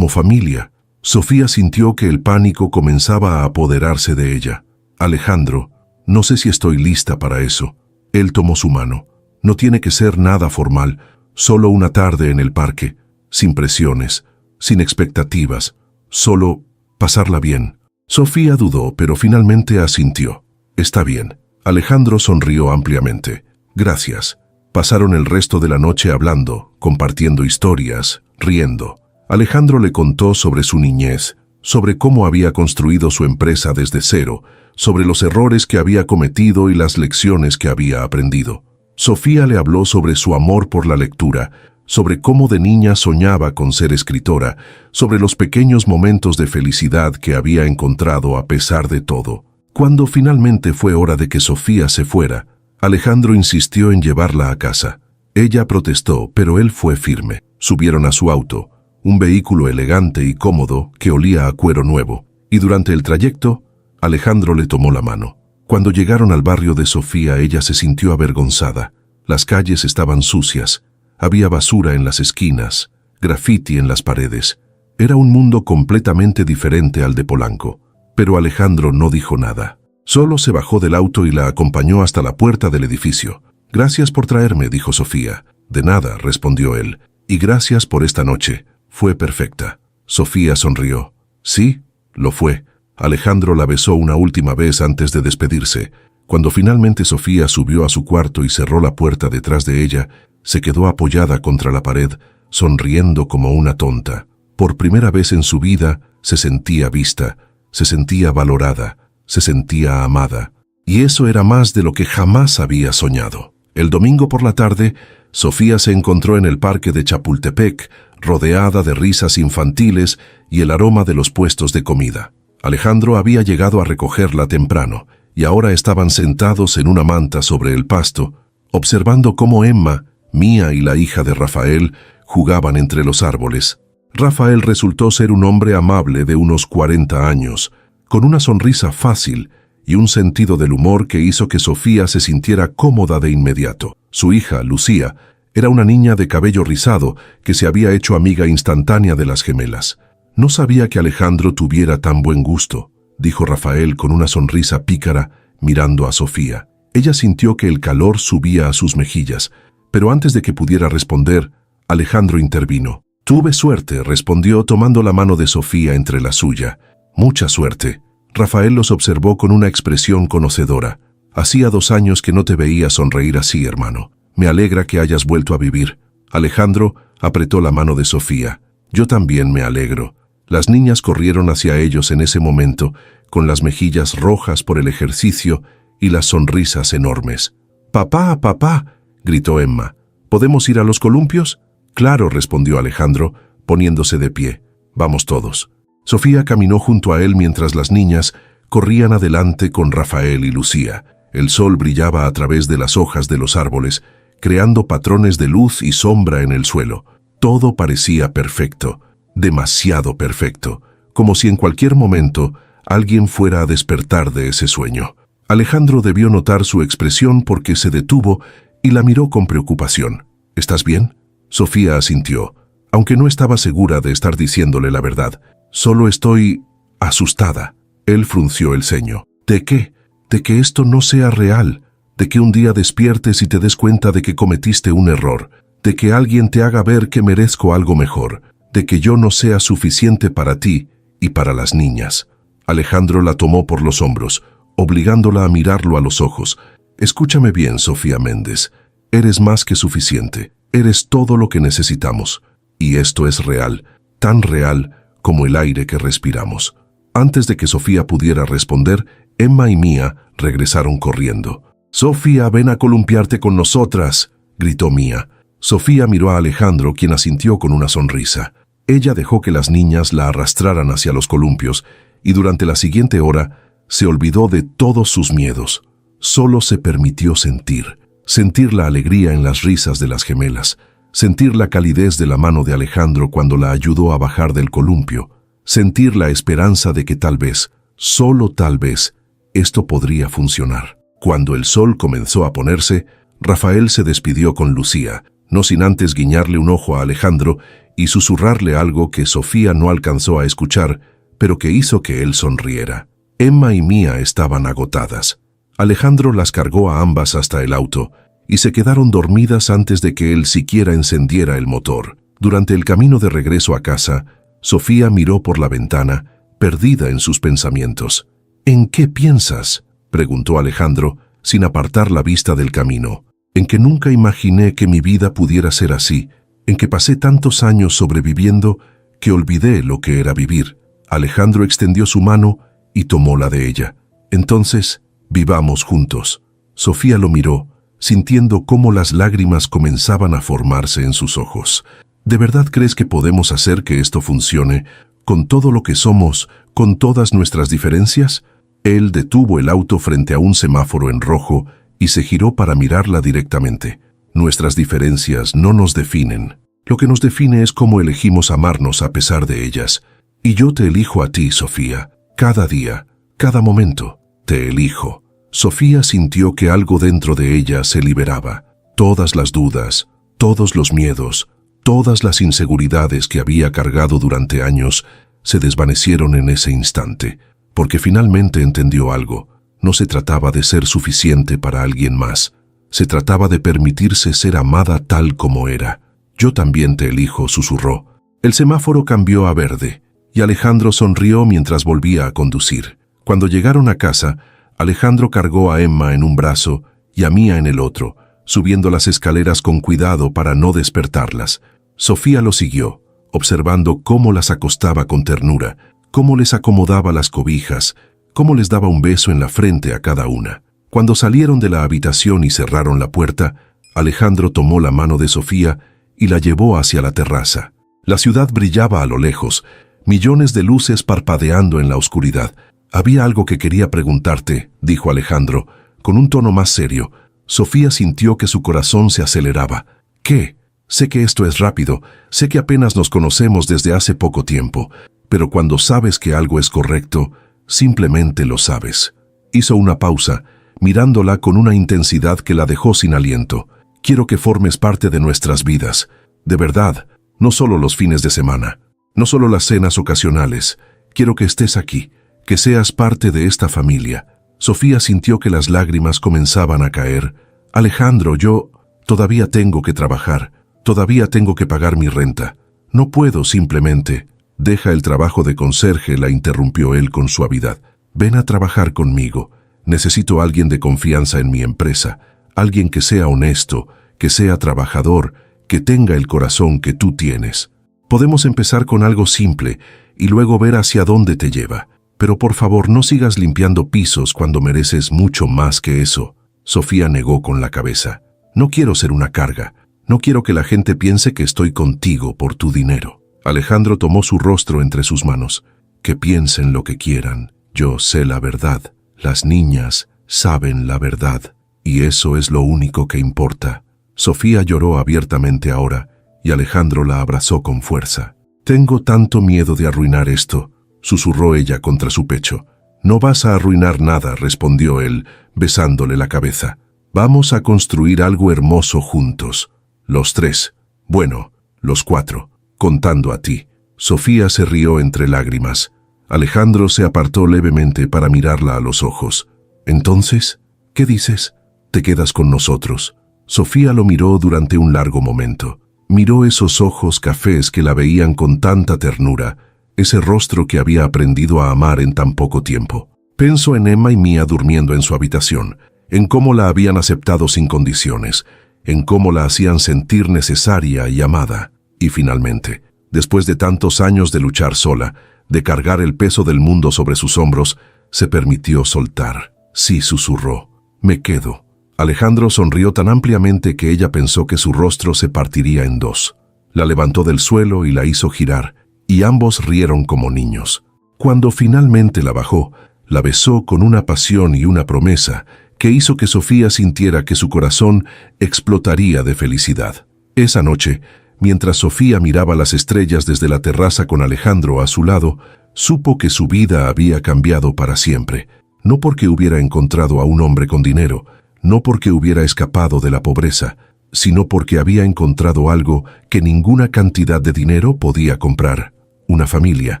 familia». Sofía sintió que el pánico comenzaba a apoderarse de ella. «Alejandro, no sé si estoy lista para eso». Él tomó su mano. «No tiene que ser nada formal, solo una tarde en el parque, sin presiones, sin expectativas, solo pasarla bien». Sofía dudó, pero finalmente asintió. «Está bien». Alejandro sonrió ampliamente. «Gracias». Pasaron el resto de la noche hablando, compartiendo historias, riendo. Alejandro le contó sobre su niñez, sobre cómo había construido su empresa desde cero, sobre los errores que había cometido y las lecciones que había aprendido. Sofía le habló sobre su amor por la lectura, sobre cómo de niña soñaba con ser escritora, sobre los pequeños momentos de felicidad que había encontrado a pesar de todo. Cuando finalmente fue hora de que Sofía se fuera, Alejandro insistió en llevarla a casa. Ella protestó, pero él fue firme. Subieron a su auto, un vehículo elegante y cómodo que olía a cuero nuevo. Y durante el trayecto, Alejandro le tomó la mano. Cuando llegaron al barrio de Sofía, ella se sintió avergonzada. Las calles estaban sucias, había basura en las esquinas, grafiti en las paredes. Era un mundo completamente diferente al de Polanco. Pero Alejandro no dijo nada. Solo se bajó del auto y la acompañó hasta la puerta del edificio. «Gracias por traerme», dijo Sofía. «De nada», respondió él. «Y gracias por esta noche. Fue perfecta». Sofía sonrió. «Sí, lo fue». Alejandro la besó una última vez antes de despedirse. Cuando finalmente Sofía subió a su cuarto y cerró la puerta detrás de ella, se quedó apoyada contra la pared, sonriendo como una tonta. Por primera vez en su vida se sentía vista, se sentía valorada, se sentía amada. Y eso era más de lo que jamás había soñado. El domingo por la tarde, Sofía se encontró en el parque de Chapultepec, rodeada de risas infantiles y el aroma de los puestos de comida. Alejandro había llegado a recogerla temprano, y ahora estaban sentados en una manta sobre el pasto, observando cómo Emma, Mía y la hija de Rafael jugaban entre los árboles. Rafael resultó ser un hombre amable de unos 40 años, con una sonrisa fácil y un sentido del humor que hizo que Sofía se sintiera cómoda de inmediato. Su hija, Lucía, era una niña de cabello rizado que se había hecho amiga instantánea de las gemelas. «No sabía que Alejandro tuviera tan buen gusto», dijo Rafael con una sonrisa pícara, mirando a Sofía. Ella sintió que el calor subía a sus mejillas, pero antes de que pudiera responder, Alejandro intervino. «Tuve suerte», respondió tomando la mano de Sofía entre la suya. «Mucha suerte». Rafael los observó con una expresión conocedora. «Hacía 2 años que no te veía sonreír así, hermano. Me alegra que hayas vuelto a vivir». Alejandro apretó la mano de Sofía. «Yo también me alegro». Las niñas corrieron hacia ellos en ese momento, con las mejillas rojas por el ejercicio y las sonrisas enormes. «¡Papá, papá!», gritó Emma. «¿Podemos ir a los columpios?». «Claro», respondió Alejandro, poniéndose de pie. «Vamos todos». Sofía caminó junto a él mientras las niñas corrían adelante con Rafael y Lucía. El sol brillaba a través de las hojas de los árboles, creando patrones de luz y sombra en el suelo. Todo parecía perfecto. Demasiado perfecto, como si en cualquier momento alguien fuera a despertar de ese sueño. Alejandro debió notar su expresión porque se detuvo y la miró con preocupación. «¿Estás bien?». Sofía asintió, aunque no estaba segura de estar diciéndole la verdad. «Solo estoy asustada». Él frunció el ceño. «¿De qué? De que esto no sea real, de que un día despiertes y te des cuenta de que cometiste un error, de que alguien te haga ver que merezco algo mejor, de que yo no sea suficiente para ti y para las niñas». Alejandro la tomó por los hombros, obligándola a mirarlo a los ojos. «Escúchame bien, Sofía Méndez. Eres más que suficiente. Eres todo lo que necesitamos. Y esto es real, tan real como el aire que respiramos». Antes de que Sofía pudiera responder, Emma y Mía regresaron corriendo. «Sofía, ven a columpiarte con nosotras», gritó Mía. Sofía miró a Alejandro, quien asintió con una sonrisa. Ella dejó que las niñas la arrastraran hacia los columpios y durante la siguiente hora se olvidó de todos sus miedos. Solo se permitió sentir la alegría en las risas de las gemelas, sentir la calidez de la mano de Alejandro cuando la ayudó a bajar del columpio, sentir la esperanza de que tal vez, solo tal vez, esto podría funcionar. Cuando el sol comenzó a ponerse, Rafael se despidió con Lucía, no sin antes guiñarle un ojo a Alejandro y susurrarle algo que Sofía no alcanzó a escuchar, pero que hizo que él sonriera. Emma y Mía estaban agotadas. Alejandro las cargó a ambas hasta el auto y se quedaron dormidas antes de que él siquiera encendiera el motor. Durante el camino de regreso a casa, Sofía miró por la ventana, perdida en sus pensamientos. «¿En qué piensas?», preguntó Alejandro, sin apartar la vista del camino. «En que nunca imaginé que mi vida pudiera ser así, en que pasé tantos años sobreviviendo que olvidé lo que era vivir». Alejandro extendió su mano y tomó la de ella. «Entonces, vivamos juntos». Sofía lo miró, sintiendo cómo las lágrimas comenzaban a formarse en sus ojos. «¿De verdad crees que podemos hacer que esto funcione, con todo lo que somos, con todas nuestras diferencias?» Él detuvo el auto frente a un semáforo en rojo y se giró para mirarla directamente. «Nuestras diferencias no nos definen. Lo que nos define es cómo elegimos amarnos a pesar de ellas. Y yo te elijo a ti, Sofía. Cada día, cada momento, te elijo. Sofía sintió que algo dentro de ella se liberaba. Todas las dudas, todos los miedos, todas las inseguridades que había cargado durante años se desvanecieron en ese instante, porque finalmente entendió algo. No se trataba de ser suficiente para alguien más. Se trataba de permitirse ser amada tal como era. Yo también te elijo, susurró. El semáforo cambió a verde, y Alejandro sonrió mientras volvía a conducir. Cuando llegaron a casa, Alejandro cargó a Emma en un brazo y a Mía en el otro, subiendo las escaleras con cuidado para no despertarlas. Sofía lo siguió, observando cómo las acostaba con ternura, cómo les acomodaba las cobijas, cómo les daba un beso en la frente a cada una. Cuando salieron de la habitación y cerraron la puerta, Alejandro tomó la mano de Sofía y la llevó hacia la terraza. La ciudad brillaba a lo lejos, millones de luces parpadeando en la oscuridad. Había algo que quería preguntarte, dijo Alejandro, con un tono más serio. Sofía sintió que su corazón se aceleraba. ¿Qué? Sé que esto es rápido, sé que apenas nos conocemos desde hace poco tiempo, pero cuando sabes que algo es correcto, simplemente lo sabes. Hizo una pausa, mirándola con una intensidad que la dejó sin aliento. Quiero que formes parte de nuestras vidas, de verdad, no solo los fines de semana, no solo las cenas ocasionales. Quiero que estés aquí, que seas parte de esta familia. Sofía sintió que las lágrimas comenzaban a caer. Alejandro, yo todavía tengo que trabajar, todavía tengo que pagar mi renta. No puedo simplemente. Deja el trabajo de conserje, la interrumpió él con suavidad. Ven a trabajar conmigo. Necesito a alguien de confianza en mi empresa, alguien que sea honesto, que sea trabajador, que tenga el corazón que tú tienes. Podemos empezar con algo simple y luego ver hacia dónde te lleva. Pero por favor no sigas limpiando pisos cuando mereces mucho más que eso. Sofía negó con la cabeza. No quiero ser una carga. No quiero que la gente piense que estoy contigo por tu dinero. Alejandro tomó su rostro entre sus manos. Que piensen lo que quieran. Yo sé la verdad. Las niñas saben la verdad. Y eso es lo único que importa. Sofía lloró abiertamente ahora, y Alejandro la abrazó con fuerza. Tengo tanto miedo de arruinar esto, susurró ella contra su pecho. No vas a arruinar nada, respondió él, besándole la cabeza. Vamos a construir algo hermoso juntos. Los tres. Bueno, los cuatro. Contando a ti. Sofía se rió entre lágrimas. Alejandro se apartó levemente para mirarla a los ojos. Entonces, ¿qué dices? ¿Te quedas con nosotros? Sofía lo miró durante un largo momento. Miró esos ojos cafés que la veían con tanta ternura, ese rostro que había aprendido a amar en tan poco tiempo. Pensó en Emma y Mía durmiendo en su habitación, en cómo la habían aceptado sin condiciones, en cómo la hacían sentir necesaria y amada. Y finalmente, después de tantos años de luchar sola, de cargar el peso del mundo sobre sus hombros, se permitió soltar. Sí, susurró. Me quedo. Alejandro sonrió tan ampliamente que ella pensó que su rostro se partiría en dos. La levantó del suelo y la hizo girar, y ambos rieron como niños. Cuando finalmente la bajó, la besó con una pasión y una promesa que hizo que Sofía sintiera que su corazón explotaría de felicidad. Esa noche, mientras Sofía miraba las estrellas desde la terraza con Alejandro a su lado, supo que su vida había cambiado para siempre, no porque hubiera encontrado a un hombre con dinero, no porque hubiera escapado de la pobreza, sino porque había encontrado algo que ninguna cantidad de dinero podía comprar: una familia,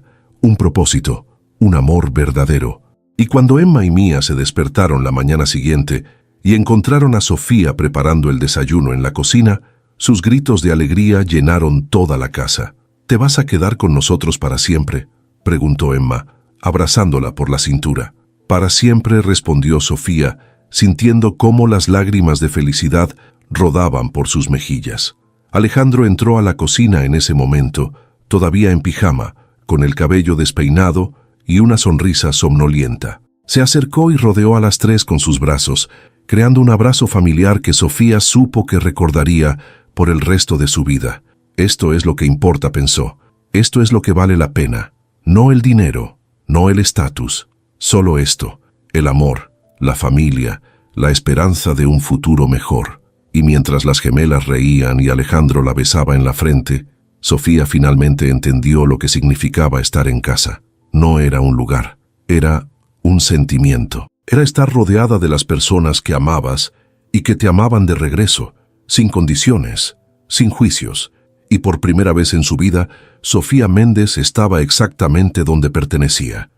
un propósito, un amor verdadero. Y cuando Emma y Mía se despertaron la mañana siguiente y encontraron a Sofía preparando el desayuno en la cocina, sus gritos de alegría llenaron toda la casa. ¿Te vas a quedar con nosotros para siempre?, preguntó Emma, abrazándola por la cintura. Para siempre, respondió Sofía, sintiendo cómo las lágrimas de felicidad rodaban por sus mejillas. Alejandro entró a la cocina en ese momento, todavía en pijama, con el cabello despeinado y una sonrisa somnolienta. Se acercó y rodeó a las tres con sus brazos, creando un abrazo familiar que Sofía supo que recordaría por el resto de su vida. Esto es lo que importa, pensó. Esto es lo que vale la pena. No el dinero, no el estatus, solo esto, el amor, la familia, la esperanza de un futuro mejor. Y mientras las gemelas reían y Alejandro la besaba en la frente, Sofía finalmente entendió lo que significaba estar en casa. No era un lugar, Era un sentimiento. Era estar rodeada de las personas que amabas y que te amaban de regreso, sin condiciones, sin juicios. Y por primera vez en su vida, Sofía Méndez estaba exactamente donde pertenecía.